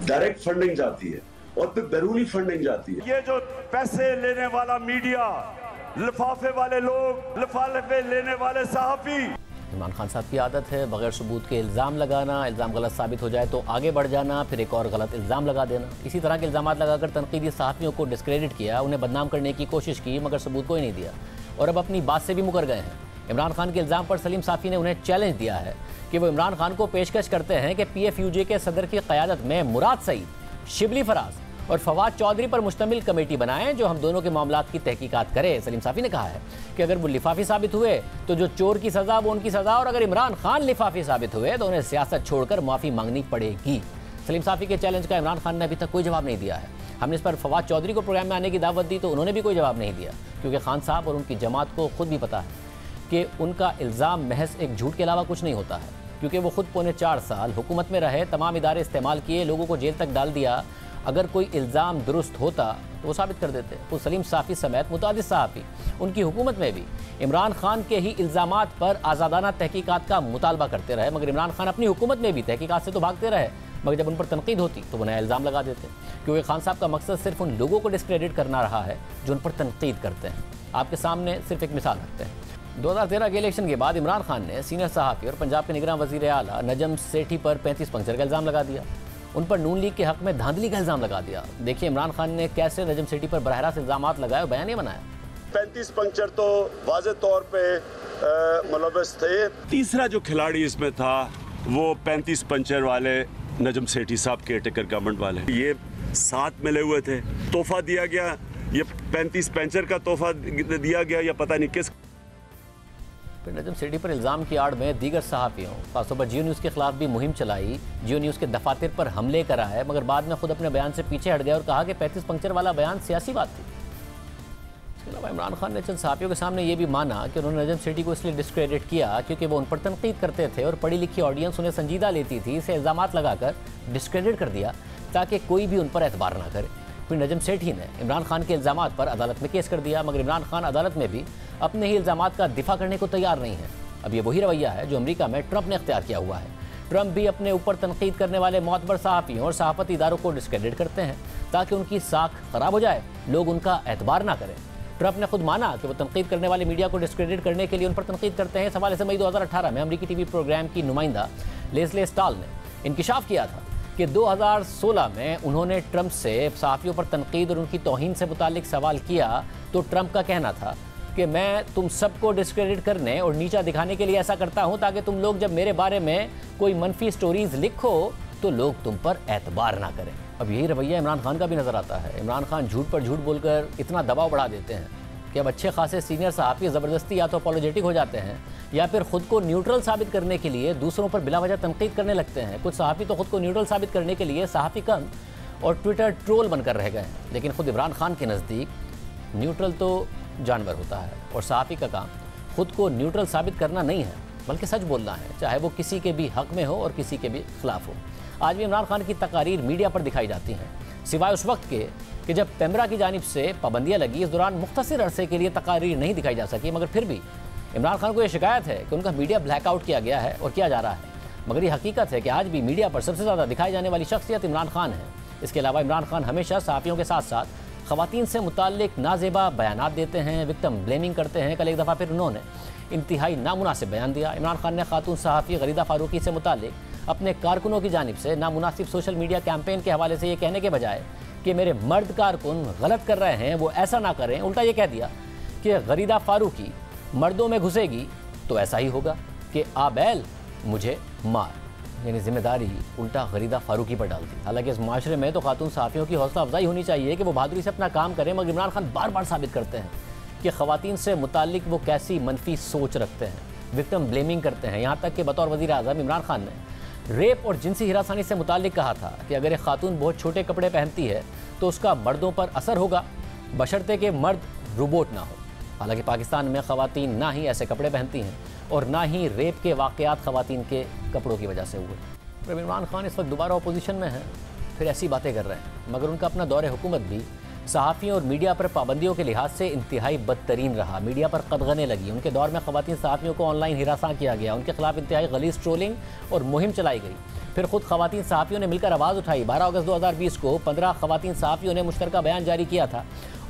डायरेक्ट फंडिंग जाती है और फिर बैरूनी फंडिंग जाती है।
ये जो पैसे लेने वाला मीडिया, लिफाफे वाले लोग, लिफाफे लेने वाले सहाफी।
इमरान खान साहब की आदत है बगैर सबूत के इल्ज़ाम लगाना, इल्ज़ाम गलत साबित हो जाए तो आगे बढ़ जाना, फिर एक और गलत इल्ज़ाम लगा देना। इसी तरह के इल्ज़ाम लगाकर तनकीदी सहाफ़ियों को डिस्क्रेडिट किया, उन्हें बदनाम करने की कोशिश की, मगर सबूत कोई नहीं दिया और अब अपनी बात से भी मुकर गए हैं। इमरान खान के इल्ज़ाम पर सलीम साफ़ी ने उन्हें चैलेंज दिया है कि वो इमरान खान को पेशकश करते हैं कि PFUJ के सदर की क़यादत में मुराद सईद, शिबली फराज और फवाद चौधरी पर मुश्तमिल कमेटी बनाएं जो हम दोनों के मामलात की तहकीकात करे। सलीम साफ़ी ने कहा है कि अगर वो लिफाफी साबित हुए तो जो चोर की सज़ा वो उनकी सज़ा, और अगर इमरान खान लिफाफी साबित हुए तो उन्हें सियासत छोड़कर माफ़ी मांगनी पड़ेगी। सलीम साफ़ी के चैलेंज का इमरान खान ने अभी तक कोई जवाब नहीं दिया है। हमने इस पर फवाद चौधरी को प्रोग्राम में आने की दावत दी तो उन्होंने भी कोई जवाब नहीं दिया, क्योंकि खान साहब और उनकी जमात को खुद भी पता है कि उनका इल्ज़ाम महज एक झूठ के अलावा कुछ नहीं होता है, क्योंकि वो खुद पौने 4 साल हुकूमत में रहे, तमाम इदारे इस्तेमाल किए, लोगों को जेल तक डाल दिया। अगर कोई इल्ज़ाम दुरुस्त होता तो वो साबित कर देते। वो सलीम साफ़ी समेत मुतादिद सहाफ़ी उनकी हुकूमत में भी इमरान खान के ही इल्ज़ामात पर आज़ादाना तहकीकात का मुतालबा करते रहे, मगर इमरान खान अपनी हुकूमत में भी तहकीकात से तो भागते रहे, मगर जब उन पर तनकीद होती तो वो नया इल्ज़ाम लगा देते, क्योंकि खान साहब का मकसद सिर्फ उन लोगों को डिस्क्रेडिट करना रहा है जो उन पर तनकीद करते हैं। आपके सामने सिर्फ एक मिसाल रखते हैं। 2013 के इलेक्शन के बाद इमरान खान ने सीनियर सहाफ़ी और पंजाब के निगरान वज़ीर आला नजम सेठी पर 35 पंक्चर का इल्ज़ाम लगा दिया। उन पर नून लीग के हक़ में धांधली का इल्ज़ाम लगा दिया। देखिए इमरान खान ने कैसे नजम सेठी पर बरह रास्त इल्ज़ामात लगाए और बयान बनाया।
35 पंक्चर तो वाज़े तौर पे मुलव्वस थे।
तीसरा जो खिलाड़ी इसमें था वो 35 पंचर वाले नजम सेठी साहब, केयरटेकर गवर्नमेंट वाले, ये साथ मिले हुए थे। तोहफा दिया गया, ये 35 पंचर का तोहफा दिया गया या पता नहीं किस।
फिर नजम सेठी पर इल्ज़ाम की आड़ में दीगर सहाफ़ियों, खासतौर पर जियो न्यूज़ के खिलाफ भी मुहिम चलाई, जियो न्यूज़ के दफातर पर हमले कराए, मगर बाद में खुद अपने बयान से पीछे हट गया और कहा कि 35 पंक्चर वाला बयान सियासी बात थी। इसके अलावा इमरान खान ने चंद सहाफ़ियों के सामने ये भी माना कि उन्होंने नजम सेठी को इसलिए डिस्क्रेडिट किया क्योंकि वो उन पर तनकीद करते थे और पढ़ी लिखी ऑडियंस उन्हें संजीदा लेती थी, इसे इल्ज़ामात लगाकर डिस्क्रेडिट कर दिया ताकि कोई भी उन पर एतबार ना करे। फिर नजम सेठी ने इमरान खान के इल्ज़ामात पर अदालत में केस कर दिया, मगर इमरान खान अदालत में भी अपने ही इल्ज़ामात का दिफा करने को तैयार नहीं है। अब ये वही रवैया है जो अमेरिका में ट्रंप ने इख्तियार किया हुआ है। ट्रंप भी अपने ऊपर तनकीद करने वाले मोतबर सहाफ़ियों और सहाफ़ती इदारों को डिस्क्रेडिट करते हैं ताकि उनकी साख ख़राब हो जाए, लोग उनका एतबार ना करें। ट्रंप ने खुद माना कि वो तनकीद करने वाले मीडिया को डिस्क्रेडिट करने के लिए उन पर तनकीद करते हैं। इस हवाले से मई 2018 में अमरीकी टीवी प्रोग्राम की नुमाइंदा लेस्ले स्टाल ने इंकिशाफ किया था कि 2016 में उन्होंने ट्रंप से सहाफ़ियों पर तनकीद और उनकी तौहीन से मुतालिक सवाल किया तो ट्रंप का कहना था कि मैं तुम सबको डिस्क्रेडिट करने और नीचा दिखाने के लिए ऐसा करता हूं ताकि तुम लोग जब मेरे बारे में कोई मनफी स्टोरीज लिखो तो लोग तुम पर एतबार ना करें। अब यही रवैया इमरान खान का भी नज़र आता है। इमरान खान झूठ पर झूठ बोलकर इतना दबाव बढ़ा देते हैं कि अब अच्छे खासे सीनियर सहाफ़ी ज़बरदस्ती या तो अपॉलोजेटिक हो जाते हैं या फिर खुद को न्यूट्रल साबित करने के लिए दूसरों पर बिलावजह तनकीद करने लगते हैं। कुछ सहाफ़ी तो खुद को न्यूट्रल साबित करने के लिए सहाफ़ी कम और ट्विटर ट्रोल बनकर रह गए हैं, लेकिन खुद इमरान खान के नज़दीक न्यूट्रल तो जानवर होता है और सहाफ़ी का काम खुद को न्यूट्रल साबित करना नहीं है बल्कि सच बोलना है, चाहे वो किसी के भी हक़ में हो और किसी के भी खिलाफ हो। आज भी इमरान खान की तकारीर मीडिया पर दिखाई जाती हैं, सिवाय उस वक्त के कि जब पेमरा की जानिब से पाबंदियाँ लगी। इस दौरान मुख्तसर अरसे के लिए तकारीर नहीं दिखाई जा सकी, मगर फिर भी इमरान खान को यह शिकायत है कि उनका मीडिया ब्लैकआउट किया गया है और किया जा रहा है। मगर ये हकीकत है कि आज भी मीडिया पर सबसे ज़्यादा दिखाई जाने वाली शख्सियत इमरान खान है। इसके अलावा इमरान खान हमेशा सहाफ़ियों के साथ साथ ख़वातीन से मुताल्लिक नाजेबा बयानात देते हैं, विक्टिम ब्लेमिंग करते हैं। कल एक दफ़ा फिर उन्होंने इंतहाई नामुनासिब बयान दिया। इमरान खान ने खातून सहाफ़ी गरीदा फारूकी से मुताल्लिक अपने कारकुनों की जानिब से नामुनासिब सोशल मीडिया कैंपेन के हवाले से ये कहने के बजाय कि मेरे मर्द कारकुन गलत कर रहे हैं वो ऐसा ना करें, उल्टा ये कह दिया कि गरीदा फारूकी मर्दों में घुसेगी तो ऐसा ही होगा कि आबैल मुझे मार, यानी जिम्मेदारी उल्टा गरीदा फारूकी पर डाल दी। हालांकि इस माशरे में तो खातून सहाफ़ियों की हौसला अफजाई होनी चाहिए कि वो बहादुरी से अपना काम करें, मगर इमरान खान बार बार साबित करते हैं कि ख़वातीन से मुताल्लिक वो कैसी मनफी सोच रखते हैं, विक्टिम ब्लेमिंग करते हैं। यहाँ तक कि बतौर वज़ीर आज़म इमरान खान ने रेप और जिनसी हिरासानी से मुताल्लिक कहा था कि अगर एक खातून बहुत छोटे कपड़े पहनती है तो उसका मर्दों पर असर होगा, बशर्ते कि मर्द रोबोट ना हो। हालांकि पाकिस्तान में ख़वातीन ना ही ऐसे कपड़े पहनती हैं और ना ही रेप के वाक़यात ख़वातीन के कपड़ों की वजह से हुए। इमरान खान इस वक्त दोबारा अपोजिशन में है, फिर ऐसी बातें कर रहे हैं। मगर उनका अपना दौरे हुकूमत भी सहाफ़ियों और मीडिया पर पाबंदियों के लिहाज से इंतहाई बदतरीन रहा। मीडिया पर कदगने लगी। उनके दौर में ख़वातीन सहाफ़ियों को ऑनलाइन हिरासां किया गया, उनके खिलाफ इंतहाई गलीज़ ट्रोलिंग और मुहिम चलाई गई। फिर खुद ख़वातीन सहाफ़ियों ने मिलकर आवाज़ उठाई। 12 अगस्त 2020 को 15 ख़वातीन सहाफ़ियों ने मुश्तरका बयान जारी किया था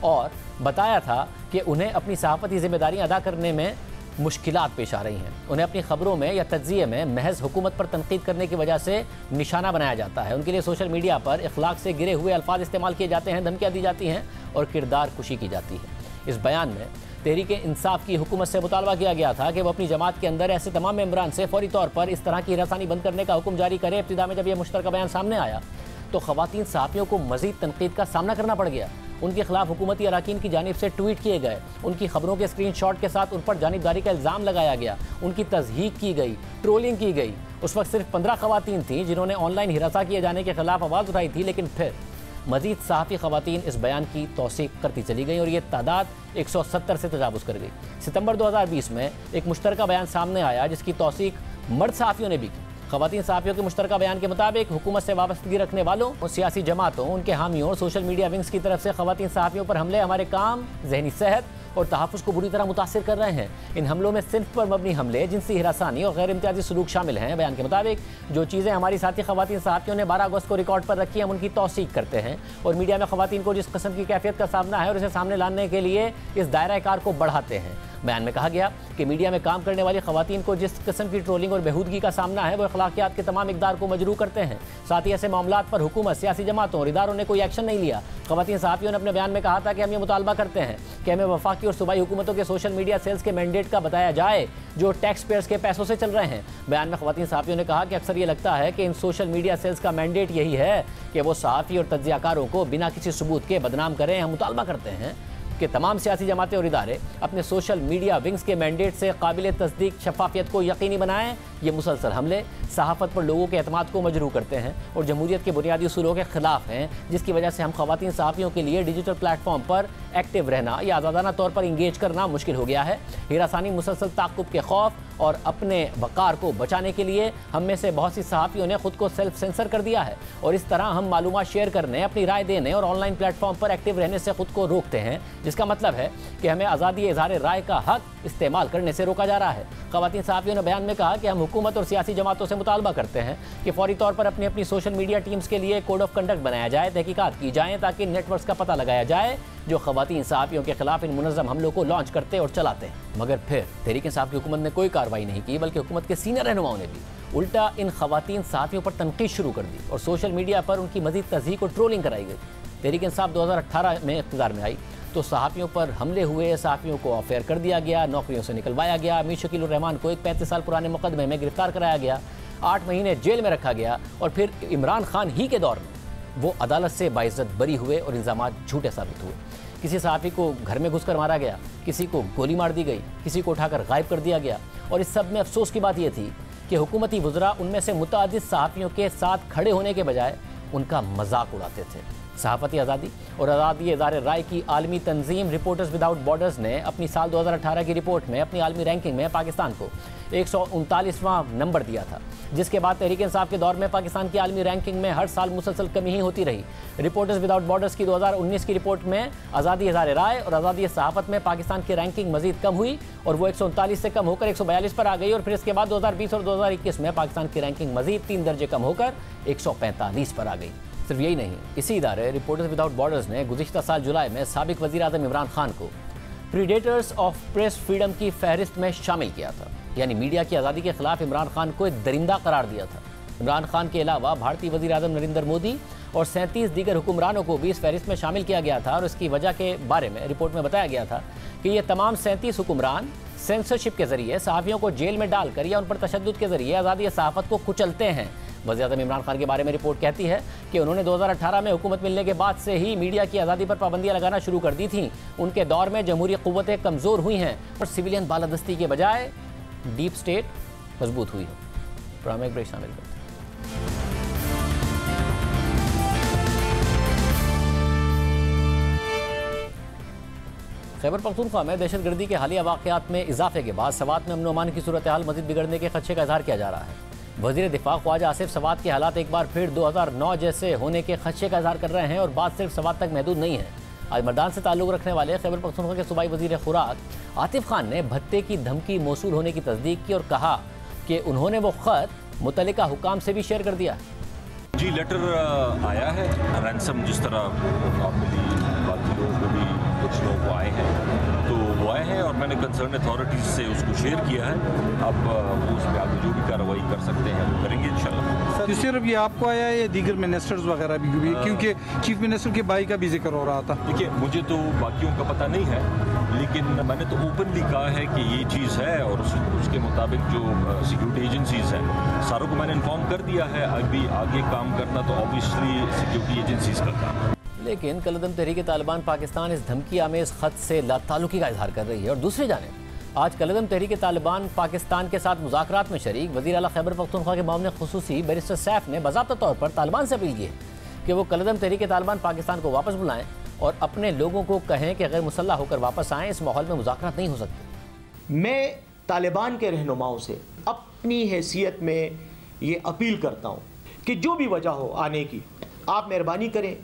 और बताया था कि उन्हें अपनी सहाफ़ती ज़िम्मेदारियाँ अदा करने में मुश्किलात पेश आ रही हैं। उन्हें अपनी खबरों में या तज्ज़िये में महज हुकूमत पर तनकीद करने की वजह से निशाना बनाया जाता है। उनके लिए सोशल मीडिया पर इखलाक से गिरे हुए अल्फाज इस्तेमाल किए जाते हैं, धमकियाँ दी जाती हैं और किरदार कुशी की जाती है। इस बयान में तहरीक-ए-इंसाफ की हुकूमत से मुतालबा किया गया था कि वो अपनी जमात के अंदर ऐसे तमाम मेंबरान से फौरी तौर पर इस तरह की हिरासानी बंद करने का हुक्म जारी करे। इब्तिदा में जब यह मुश्तरका बयान सामने आया तो ख़वातीन सहाफ़ियों को मज़ीद तनकीद का सामना करना पड़ गया। उनके खिलाफ हुकूमती अराकीन की जानिब से ट्वीट किए गए, उनकी खबरों के स्क्रीनशॉट के साथ उन पर जानिबदारी का इल्ज़ाम लगाया गया, उनकी तज़हीक की गई, ट्रोलिंग की गई। उस वक्त सिर्फ 15 ख़वातीन थीं जिन्होंने ऑनलाइन हिरासा किए जाने के खिलाफ आवाज़ उठाई थी, लेकिन फिर मज़ीद सहाफ़ी ख़वातीन इस बयान की तौसीक़ करती चली गई और ये तादाद 170 से तजावुज़ कर गई। सितंबर 2020 में एक मुश्तरका बयान सामने आया जिसकी तौसीक़ मर्द सहाफ़ियों ने भी की। ख़वातीन सहाफ़ियों के मुश्तरका बयान के मुताबिक हुकूमत से वाबस्तगी रखने वालों और सियासी जमातों, उनके हामियों और सोशल मीडिया विंग्स की तरफ से ख़वातीन सहाफ़ियों पर हमले हमारे काम, ज़हनी सेहत और तहफ़्फ़ुज़ को बुरी तरह मुतासिर कर रहे हैं। इन हमलों में सिर्फ पर मबनी हमले, जिनसी हिरासानी और गैर इम्तियाज़ी सलूक शामिल हैं। बयान के मुताबिक जो चीज़ें हमारी साथी ख़वातीन सहाफ़ियों ने 12 अगस्त को रिकॉर्ड पर रखी, हम उनकी तौसीक़ करते हैं और मीडिया में ख़वातीन को जिस किस्म की कैफियत का सामना है और इसे सामने लाने के लिए इस दायरा कार को बढ़ाते हैं। बयान में कहा गया कि मीडिया में काम करने वाली ख़वातीन को जिस किस्म की ट्रोलिंग और बेहूदगी का सामना है वो अखलाकियात के तमाम इक़दार को मजरू करते हैं। साथ ही ऐसे मामलात पर हुकूमत, सियासी जमातों और इदारों ने कोई एक्शन नहीं लिया। ख़वातीन सहाफ़ियों ने अपने बयान में कहा था कि हम ये मुतालबा करते हैं कि हमें वफाकी और सूबाई हुकूमतों के सोशल मीडिया सेल्स के मैंडेट का बताया जाए जो टैक्स पेयर्स के पैसों से चल रहे हैं। बयान में ख़वातीन सहाफ़ियों ने कहा कि अक्सर ये लगता है कि इन सोशल मीडिया सेल्स का मैंडेट यही है कि वो सहाफ़ी और तज्ज़ियाकारों को बिना किसी सबूत के बदनाम करें। हम मुतालबा करते हैं कि तमाम सियासी जमातें और इदारे अपने सोशल मीडिया विंग्स के मैंडेट से काबिल तस्दीक शफाफियत को यकीनी बनाएं। ये मुसलसल हमले सहाफ़त पर लोगों के एतमाद को मजरूह करते हैं और जमहूरियत के बुनियादी उसूलों के खिलाफ हैं, जिसकी वजह से हम ख़वातीन सहाफ़ियों के लिए डिजिटल प्लेटफॉर्म पर एक्टिव रहना या आज़ादाना तौर पर इंगेज करना मुश्किल हो गया है। हिरासानी, मुसलसल ताक़ुब के खौफ और अपने वक़ार को बचाने के लिए हम में से बहुत सी सहाफ़ियों ने ख़ुद को सेल्फ सेंसर कर दिया है और इस तरह हम मालूमात शेयर करने, अपनी राय देने और ऑनलाइन प्लेटफॉर्म पर एक्टिव रहने से ख़ुद को रोकते हैं, जिसका मतलब है कि हमें आज़ादी इज़हार राय का हक इस्तेमाल करने से रोका जा रहा है। ख़वातीन सहाफ़ियों ने बयान में कहा कि हम हुकूमत और सियासी जमातों से मुतालबा करते हैं कि फौरी तौर पर अपनी अपनी सोशल मीडिया टीम्स के लिए कोड ऑफ कंडक्ट बनाया जाए, तहकीकात की जाएँ ताकि नेटवर्क्स का पता लगाया जाए जो ख़वातीन सहाफ़ियों के खिलाफ इन मुनज़्ज़म हमलों को लॉन्च करते और चलाते हैं। मगर फिर तहरीक-ए-इंसाफ की हुकूमत ने कोई कार्रवाई नहीं की, बल्कि हुकूमत के सीनियर रहनुमाओं ने भी उल्टा इन ख़वातीन सहाफ़ियों पर तनकीद शुरू कर दी और सोशल मीडिया पर उनकी मज़ीद तज़हीक और ट्रोलिंग कराई गई। तहरीक-ए-इंसाफ 2018 में इक़्तिदार में आई तो सहाफ़ियों पर हमले हुए, सहाफ़ियों को ऑफेयर कर दिया गया, नौकरियों से निकलवाया गया। मीर शकील उर रहमान को एक 35 साल पुराने मुकदमे में गिरफ्तार कराया गया, 8 महीने जेल में रखा गया और फिर इमरान खान ही के दौर में वो अदालत से बाइज़्ज़त बरी हुए और इल्ज़ामात झूठे साबित हुए। किसी सहाफ़ी को घर में घुसकर मारा गया, किसी को गोली मार दी गई, किसी को उठाकर गायब कर दिया गया और इस सब में अफसोस की बात यह थी कि हुकूमती वज़रा उनमें से मुतअद्दिद सहाफ़ियों के साथ खड़े होने के बजाय उनका मजाक उड़ाते थे। सहाफ़ती आज़ादी और आज़ादी इज़हार राय की आलमी तंजीम रिपोर्टर्स विदाउट बॉर्डर्स ने अपनी साल 2018 की रिपोर्ट में अपनी आलमी रैंकिंग में पाकिस्तान को 139वां नंबर दिया था, जिसके बाद तहरीक-ए-इंसाफ के दौर में पाकिस्तान की आलमी रैंकिंग में हर साल मुसलसल कमी ही होती रही। रिपोर्टर्स विदाउट बॉर्डर्स की 2019 की रिपोर्ट में आज़ादी इज़हार राय और आज़ादी सहाफ़त में पाकिस्तान की रैंकिंग मज़ीद कम हुई और वो 139 से कम होकर 142 पर आ गई और फिर इसके बाद 2020 और 2021 में पाकिस्तान की रैंकिंग मज़ीद 3 दर्जे कम होकर 145 पर आ गई। सिर्फ यही नहीं, इसी इदारे रिपोर्टर्स विदाउट बॉर्डर्स ने गुज़िश्ता साल जुलाई में साबिक़ वज़ीर आज़म इमरान खान को प्रीडेटर्स ऑफ प्रेस फ्रीडम की फहरिस्त में शामिल किया था, यानी मीडिया की आज़ादी के खिलाफ इमरान खान को एक दरिंदा करार दिया था। इमरान खान के अलावा भारतीय वज़ीर आज़म नरेंद्र मोदी और 37 दीगर हुक्मरानों को भी इस फहरिस्त में शामिल किया गया था और इसकी वजह के बारे में रिपोर्ट में बताया गया था कि ये तमाम 37 हुक्मरान सेंसरशिप के ज़रिए सहाफ़ियों को जेल में डालकर या उन पर तशद्दुद के ज़रिए आज़ादी सहाफ़त को कुचलते हैं। वज़ीर आज़म इमरान खान के बारे में रिपोर्ट कहती है कि उन्होंने 2018 में हुकूमत मिलने के बाद से ही मीडिया की आज़ादी पर पाबंदियां लगाना शुरू कर दी थीं। उनके दौर में जमहूरी क़ुव्वतें कमज़ोर हुई हैं और सिविलियन बालादस्ती के बजाय डीप स्टेट मजबूत हुई है। प्रोग्राम एक ब्रेक शामिल करते हैं। खैबर पख्तूनख्वा में दहशतगर्दी के हालिया वाक़यात में इजाफे के बाद सवात में अमन अमान की सूरत हाल मज़ीद बिगड़ने के खदशे का इजहार किया जा रहा है। वज़ीर दिफा ख्वाजा आसिफ सवात के हालात एक बार फिर 2009 जैसे होने के खदशे का इजहार कर रहे हैं और बात सिर्फ सवात तक महदूद नहीं है। आज मर्दान से ताल्लुक़ रखने वाले खैबर पख्तूनख्वा के सूबाई वज़ीर खुराक आतिफ खान ने भत्ते की धमकी मौसूल होने की तस्दीक की और कहा कि उन्होंने वो ख़त मुतल्लिका हुकाम से भी शेयर कर दिया।
जी, लेटर आया है रैंसम, जिस तरह नॉर्मली बाकी लोगों को भी कुछ लोग आए हैं, तो वो आए हैं और मैंने कंसर्न अथॉरिटीज़ से उसको शेयर किया है। अब वो उसमें आगे जो भी कार्रवाई कर सकते हैं वो करेंगे इंशाल्लाह।
सिर्फ ये आपको आया है या दीगर मिनिस्टर्स वगैरह भी, क्योंकि चीफ मिनिस्टर के भाई का भी जिक्र हो रहा था?
देखिए, मुझे तो बाकियों का पता नहीं है, लेकिन मैंने तो ओपनली कहा है कि ये चीज़ है और उसके मुताबिक जो सिक्योरिटी एजेंसीज हैं सारों को मैंने इन्फॉर्म कर दिया है। अभी आगे काम करना तो ऑब्वियसली सिक्योरिटी एजेंसीज का काम है।
लेकिन कलअदम तहरीक तालिबान पाकिस्तान इस धमकी आमेज़ ख़त से लाताल्लुकी का इजहार कर रही है और दूसरी जानिब आज कलअदम तहरीक तालिबान पाकिस्तान के साथ मुज़ाकरात में शरीक वज़ीर आला खैबर पख्तूनख्वा के मामले खुसूसी बैरिस्टर सैफ ने बाज़ाब्ता तौर पर तालिबान से अपील की है कि वो कलअदम तहरीक तालिबान पाकिस्तान को वापस बुलाएं और अपने लोगों को कहें कि गैर मुसल्लह होकर वापस आएँ। इस माहौल में मुज़ाकरात नहीं हो सकते।
मैं तालिबान के रहनुमाओं से अपनी हैसियत में ये अपील करता हूँ कि जो भी वजह हो आने की, आप मेहरबानी करें,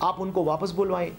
आप उनको वापस बुलवाएं,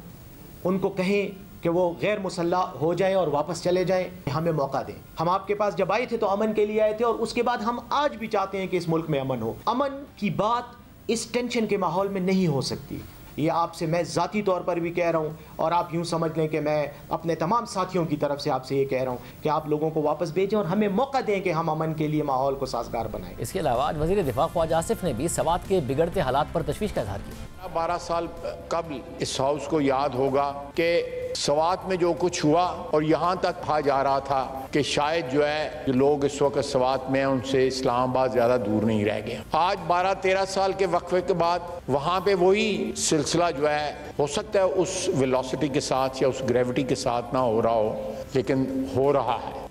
उनको कहें कि वो गैर मुसल्लह हो जाएं और वापस चले जाएं, हमें मौका दें। हम आपके पास जब आए थे तो अमन के लिए आए थे और उसके बाद हम आज भी चाहते हैं कि इस मुल्क में अमन हो। अमन की बात इस टेंशन के माहौल में नहीं हो सकती। ये आपसे मैं ज़ाती तौर पर भी कह रहा हूँ और आप यूँ समझ लें कि मैं अपने तमाम साथियों की तरफ से आपसे ये कह रहा हूँ कि आप लोगों को वापस भेजें और हमें मौका दें कि हम अमन के लिए माहौल को साजगार बनाएं।
इसके अलावा आज वज़ीर दिफा ख्वाजा आसिफ ने भी सवात के बिगड़ते हालात पर तशवीश का इजहार किया।
12 साल कबल इस हाउस को याद होगा कि सवात में जो कुछ हुआ और यहाँ तक कहा जा रहा था कि शायद जो है जो लोग इस वक्त सवात में हैं उनसे इस्लामाबाद ज़्यादा दूर नहीं रह गया। आज 12-13 साल के वक्फे के बाद वहाँ पे वही सिलसिला जो है हो सकता है उस वेलोसिटी के साथ या उस ग्रेविटी के साथ ना हो रहा हो, लेकिन हो रहा है।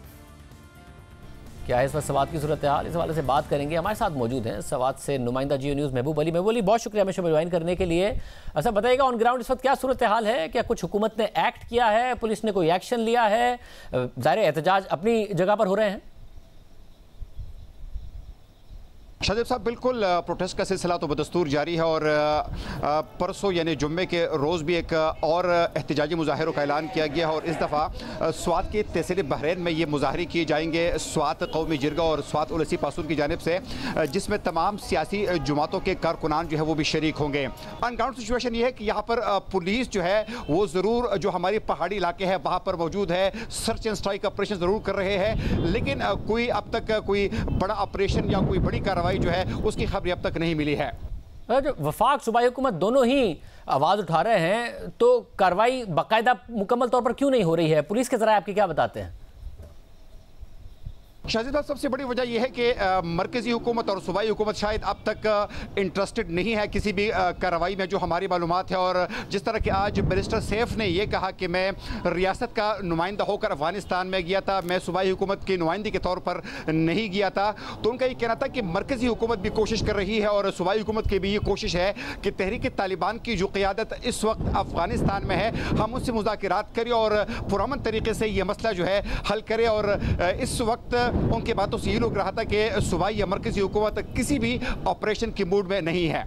क्या है इस वक्त सवात की सूरत हाल, इस हवाले से बात करेंगे। हमारे साथ मौजूद हैं सवात से नुमाइंदा जियो न्यूज़ महबूब अली। महबूब अली, बहुत शुक्रिया हमें ज्वाइन करने के लिए। अच्छा बताइएगा, ऑन ग्राउंड इस वक्त क्या सूरत हाल है? क्या कुछ हुकूमत ने एक्ट किया है, पुलिस ने कोई एक्शन लिया है? ज़ाहिर एहतजाज अपनी जगह पर हो रहे हैं।
शाहजेब साहब, बिल्कुल प्रोटेस्ट का सिलसिला तो बदस्तूर जारी है और परसों यानी जुम्मे के रोज़ भी एक और एहतजाजी मुजाहरों का ऐलान किया गया है और इस दफ़ा स्वात के तहसील बहरैन में ये मुजाहरे किए जाएंगे स्वात कौमी जिरगा और स्वात उलसी पासून की जानिब से, जिसमें तमाम सियासी जमातों के कारकुनान जो है वो भी शरीक होंगे। ऑन ग्राउंड सिचुएशन ये है कि यहाँ पर पुलिस जो है वो ज़रूर जो हमारी पहाड़ी इलाके हैं वहाँ पर मौजूद है, सर्च एंड स्ट्राइक ऑपरेशन ज़रूर कर रहे हैं, लेकिन कोई अब तक कोई बड़ा ऑपरेशन या कोई बड़ी कार्रवाई जो है उसकी खबर अब तक नहीं मिली है।
जो वफाक सूबाई हुकूमत दोनों ही आवाज़ उठा रहे हैं, तो कार्रवाई बाकायदा मुकम्मल तौर पर क्यों नहीं हो रही है? पुलिस के ज़राए आपके क्या बताते हैं?
शाहजेब साहब, सबसे बड़ी वजह यह है कि मरकज़ी हुकूमत और सूबाई हुकूमत शायद अब तक इंटरेस्टेड नहीं है किसी भी कार्रवाई में, जो हमारी मालूमात है। और जिस तरह कि आज बैरिस्टर सैफ ने यह कहा कि मैं रियासत का नुमाइंदा होकर अफगानिस्तान में गया था, मैं सूबाई हुकूमत की नुमाइंदगी के तौर पर नहीं गया था, तो उनका ये कहना था कि मरकज़ी हुकूमत भी कोशिश कर रही है और सूबाई हुकूमत की भी ये कोशिश है कि तहरीक तालिबान की जो क़ियादत इस वक्त अफगानिस्तान में है, हम उससे मुज़ाकरात करें और पुरअमन तरीके से ये मसला जो है हल करें। और इस वक्त उनकी बातों से ये लग रहा था कि सूबाई या मरकज़ी हुकूमत किसी भी ऑपरेशन की मूड में नहीं है।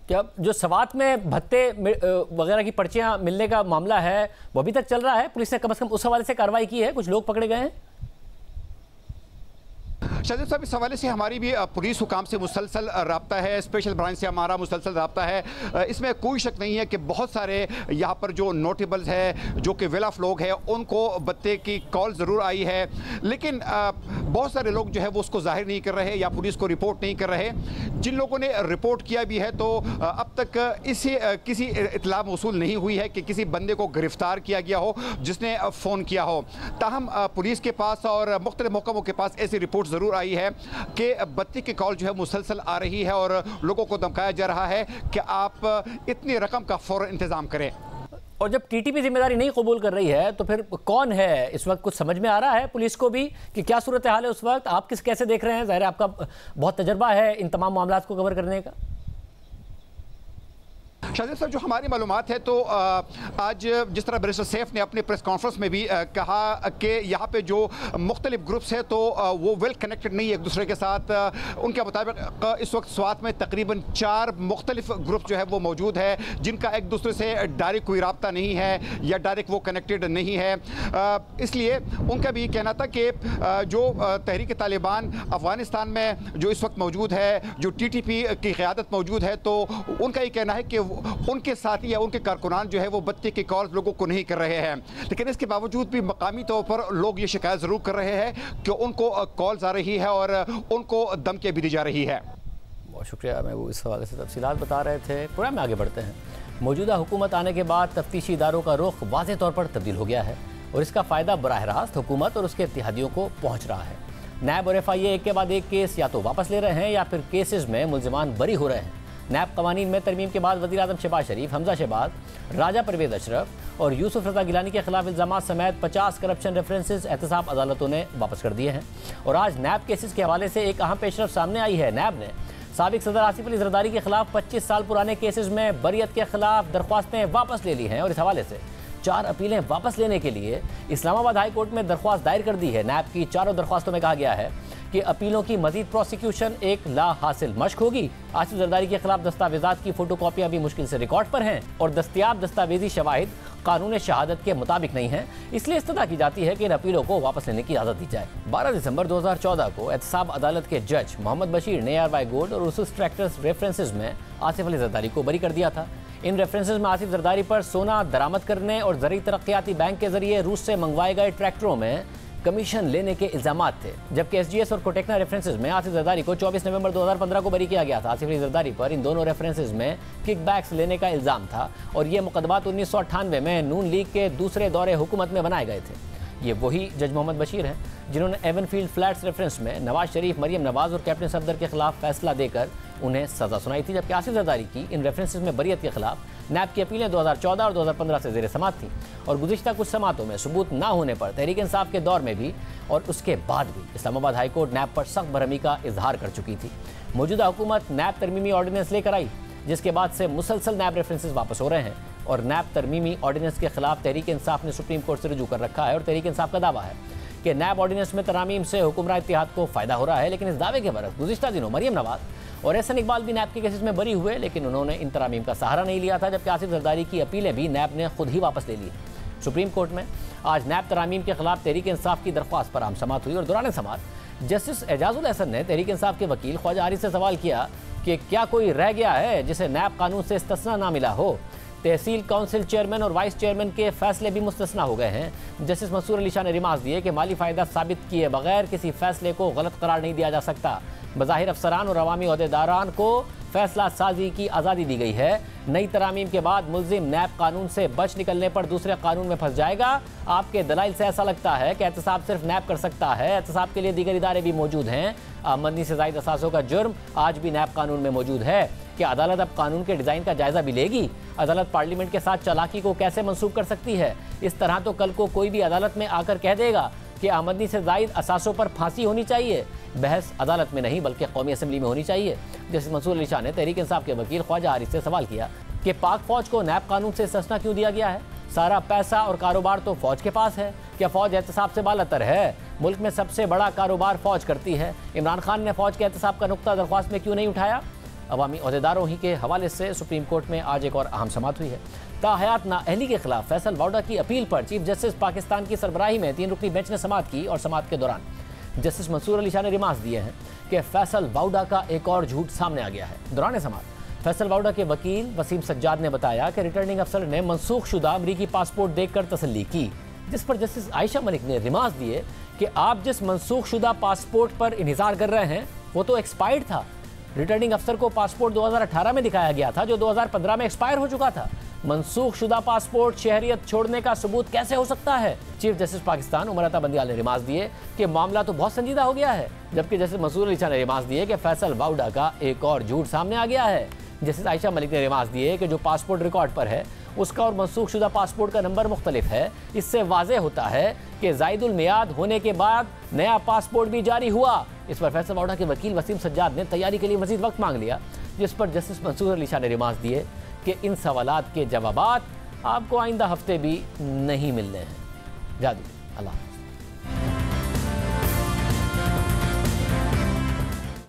क्या जो सवात में भत्ते वगैरह की पर्चियां मिलने का मामला है वो अभी तक चल रहा है? पुलिस ने कम से कम उस हवाले से कार्रवाई की है? कुछ लोग पकड़े गए हैं?
शाहजेब साहब, इस हवाले से हमारी भी पुलिस हुकाम से मुसलसल रब्ता है, स्पेशल ब्रांच से हमारा मुसलसल रब्ता है। इसमें कोई शक नहीं है कि बहुत सारे यहाँ पर जो नोटेबल्स है, जो कि वेल ऑफ लोग हैं, उनको भत्ते की कॉल ज़रूर आई है, लेकिन बहुत सारे लोग जो है वो उसको जाहिर नहीं कर रहे या पुलिस को रिपोर्ट नहीं कर रहे। जिन लोगों ने रिपोर्ट किया भी है तो अब तक इसे किसी इतला मौसूल नहीं हुई है कि किसी बंदे को गिरफ्तार किया गया हो जिसने फ़ोन किया हो। ताहम पुलिस के पास और मुख्तलिफ महकमों के पास ऐसी रिपोर्ट ज़रूर आई है कि बत्ती की कॉल जो है मुसलसल आ रही है और लोगों को धमकाया जा रहा है कि आप इतनी रकम का फ़ौरन इंतज़ाम करें।
और जब टीटीपी जिम्मेदारी नहीं कबूल कर रही है तो फिर कौन है इस वक्त? कुछ समझ में आ रहा है पुलिस को भी कि क्या सूरत हाल है उस वक्त? आप कैसे देख रहे हैं? ज़ाहिर है आपका बहुत तजर्बा है इन तमाम मामलों को कवर करने का।
शाहजेब साहब, जो हमारी मालूमात है तो आज जिस तरह बैरिस्टर सैफ ने अपने प्रेस कॉन्फ्रेंस में भी कहा कि यहाँ पे जो मुख्तलिफ ग्रुप्स हैं तो वो वेल कनेक्टेड नहीं है एक दूसरे के साथ। उनके मुताबिक इस वक्त स्वात में तकरीबन 4 मुख्तलिफ ग्रुप जो है वो मौजूद है जिनका एक दूसरे से डायरेक्ट कोई रब्ता नहीं है या डायरेक्ट वो कनेक्टेड नहीं है। इसलिए उनका भी कहना था कि जो तहरीक तालिबान अफगानिस्तान में जो इस वक्त मौजूद है, जो TTP की क़यादत मौजूद है, तो उनका ये कहना है कि उनके साथी या उनके कारकुनान जो है वो बत्ती के कॉल्स लोगों को नहीं कर रहे हैं। लेकिन इसके बावजूद भी मकामी तौर पर लोग ये शिकायत ज़रूर कर रहे हैं कि उनको कॉल्स आ रही है और उनको धमकियाँ भी दी जा रही है।
बहुत शुक्रिया, मैं वो इस हवाले से तफसीलात बता रहे थे। प्रोग्राम में आगे बढ़ते हैं। मौजूदा हुकूमत आने के बाद तफ्तीशी इदारों का रुख वाज़ेह तौर पर तब्दील हो गया है और इसका फ़ायदा बराह रास्त हुकूमत और उसके इत्तेहादियों को पहुँच रहा है। नैब और FIA एक के बाद एक केस या तो वापस ले रहे हैं या फिर केसेस में मुल्ज़िमान बरी हो रहे हैं। नैब कवानीन में तरमीम के बाद वज़ीर आज़म शहबाज शरीफ, हमजा शहबाज, राजा परवेज़ अशरफ और यूसुफ रज़ा गिलानी के खिलाफ इल्ज़ाम समेत 50 करप्शन रेफरेंसेस एहतसाब अदालतों ने वापस कर दिए हैं। और आज नैब केसेस के हवाले से एक अहम पेशरफ सामने आई है। नैब ने साबिक सदर आसिफ अली ज़रदारी के खिलाफ 25 साल पुराने केसेस में बरियत के खिलाफ दरख्वास्तें वापस ले ली हैं और इस हवाले से 4 अपीलें वापस लेने के लिए इस्लामाबाद हाई कोर्ट में दरख्वास्त दायर कर दी है। नैब की 4 दरख्वास्तों में कहा गया है कि अपीलों की मजीद प्रोसिक्यूशन एक ला हासिल मश्क होगी। आसिफ जरदारी के खिलाफ दस्तावेजात की फोटोकॉपियां भी मुश्किल से रिकॉर्ड पर हैं और दस्तियाब दस्तावेजी शवाहिद कानून शहादत के मुताबिक नहीं है। इसलिए इस्तदा की जाती है कि इन अपीलों को वापस लेने की इजाज़त दी जाए। 12 दिसंबर 2014 को एहतसाब अदालत के जज मोहम्मद बशीर ने ARY गोल्ड और उसूस ट्रैक्टर्स रेफरेंसेज में आसिफ अली जरदारी को बरी कर दिया था। इन रेफरेंसेज में आसिफ जरदारी पर सोना दरामद करने और ज़रूरी तरक्याती बैंक के जरिए रूस से मंगवाए गए ट्रैक्टरों में कमीशन लेने के इल्जामात थे, जबकि SGS और कोटेक्ना रेफरेंसेज में आसिफ जरदारी को 24 नवंबर 2015 को बरी किया गया था। आसिफ अली जरदारी पर इन दोनों रेफरेंसेज में किकबैक्स लेने का इल्ज़ाम था और ये मुकदमात 1998 में नून लीग के दूसरे दौरे हुकूमत में बनाए गए थे। ये वही जज मोहम्मद बशीर हैं जिन्होंने एवनफील्ड फ्लैट्स रेफरेंस में नवाज शरीफ, मरियम नवाज और कैप्टन सफदर के खिलाफ फैसला देकर उन्हें सजा सुनाई थी, जबकि आसिफ जरदारी की इन रेफरेंसेज में बरियत के खिलाफ नैब की अपीलें 2014 और 2015 से ज़ेर समात थी और गुज़िश्ता कुछ समातों में सबूत ना होने पर तहरीक इंसाफ के दौर में भी और उसके बाद भी इस्लामाबाद हाई कोर्ट नैब पर सख्त बरहमी का इजहार कर चुकी थी। मौजूदा हुकूमत नैब तरमीमी ऑर्डिनेंस लेकर आई, जिसके बाद से मुसलसल नैब रेफरेंसेज वापस हो रहे हैं और नैब तरमीमी ऑर्डिनेंस के खिलाफ तहरीक इंसाफ ने सुप्रीम कोर्ट से रुजू कर रखा है और तहरीक इंसाफ का दावा है कि नैब ऑर्डिनेंस में तरामीम से हुक्मरान इत्तेहाद को फ़ायदा हो रहा है। लेकिन इस दावे के बरस गुज़िश्ता दिनों मरियम नवाज और एहसन इकबाल भी नैब के केसेस में बरी हुए, लेकिन उन्होंने इन तरामीम का सहारा नहीं लिया था, जबकि आसिफ जरदारी की अपीलें भी नैब ने खुद ही वापस ले ली। सुप्रीम कोर्ट में आज नैब तरामीम के खिलाफ तहरीक इंसाफ की दरख्वास्त पर आम समात हुई और दौरान समात जस्टिस एजाजुल एहसन ने तहरीक इंसाफ के वकील ख्वाजा आरिफ से सवाल किया कि क्या कोई रह गया है जिसे नैब कानून से इस्तिस्ना ना मिला हो। तहसील काउंसिल चेयरमैन और वाइस चेयरमैन के फैसले भी मुस्तस्ना हो गए हैं। जस्टिस मंसूर अली शाह ने रिमार्क दिए कि माली फ़ायदा साबित किए बगैर किसी फैसले को गलत करार नहीं दिया जा सकता। बज़ाहिर अफसरान और अवामी ओहदेदारान को फैसला साजी की आज़ादी दी गई है। नई तरामीम के बाद मुल्जिम नैब कानून से बच निकलने पर दूसरे कानून में फंस जाएगा। आपके दलाइल से ऐसा लगता है कि एहतसाब सिर्फ नैब कर सकता है। एहतसाब के लिए दीगर इदारे भी मौजूद हैं। आमदनी से ज़ायद असासों का जुर्म आज भी नैब कानून में मौजूद है। क्या अदालत अब कानून के डिज़ाइन का जायज़ा भी लेगी? अदालत पार्लियामेंट के साथ चालाकी को कैसे मंसूब कर सकती है? इस तरह तो कल को कोई भी अदालत में आकर कह देगा कि आमदनी से ज़ायद असासों पर फांसी होनी चाहिए। बहस अदालत में नहीं बल्कि कौमी असम्बली में होनी चाहिए। जस्टिस मंसूर अली शाह ने तहरीक इंसाफ के वकील ख्वाजा आरिफ से सवाल किया कि पाक फौज को नैब कानून से इस्तिस्ना क्यों दिया गया है? सारा पैसा और कारोबार तो फौज के पास है। क्या फौज एहतसाब से बालातर है? मुल्क में सबसे बड़ा कारोबार फौज करती है। इमरान खान ने फौज के एहतसाब का नुक्ता दरख्वास्त में क्यों नहीं उठाया? अवामी ओहदेदारों ही के हवाले से सुप्रीम कोर्ट में आज एक और अहम समात हुई है। ताहयात नाअहली के खिलाफ फैसल वाउडा की अपील पर चीफ जस्टिस पाकिस्तान की सरबराही में 3 रुकनी बेंच ने समात की और समात के दौरान जस्टिस मंसूर अली शाह ने रिमार्क दिए हैं कि फैसल वाउडा का एक और झूठ सामने आ गया है। दौरान समात फैसल वाउडा के वकील वसीम सज्जाद ने बताया कि रिटर्निंग अफसर ने मनसूख शुदा अमरीकी पासपोर्ट देखकर तसल्ली की, जिस पर जस्टिस आयशा मलिक ने रिमार्क दिए कि आप जिस मनसूख शुदा पासपोर्ट पर इन्हिसार कर रहे हैं वो तो एक्सपायर्ड था। रिटर्निंग अफसर को पासपोर्ट 2018 में दिखाया गया था जो 2015 में एक्सपायर हो चुका था। मनसूख शुदा पासपोर्ट शहरियत छोड़ने का सबूत कैसे हो सकता है? चीफ जस्टिस पाकिस्तान उमर अता बंदियाल ने रिमार्क दिए कि मामला तो बहुत संजीदा हो गया है, जबकि जस्टिस मंसूर अली शाह ने रिमार्क दिए कि फैसल वाउडा का एक और झूठ सामने आ गया है। जस्टिस आयशा मलिक ने रिमार्क दिए कि जो पासपोर्ट रिकॉर्ड पर है उसका और मनसूख शुदा पासपोर्ट का नंबर मुख्तलिफ है। इससे वाज़ेह होता है कि ज़ायदुल मियाद होने के बाद नया पासपोर्ट भी जारी हुआ। इस पर फैसल वाउडा के वकील वसीम सज्जाद ने तैयारी के लिए मजीद वक्त मांग लिया, जिस पर जस्टिस मंसूर अली शाह ने रिमार्क दिए कि इन सवालात के जवाबात आपको आइंदा हफ्ते भी नहीं मिलने हैं। जादी अल्लाह।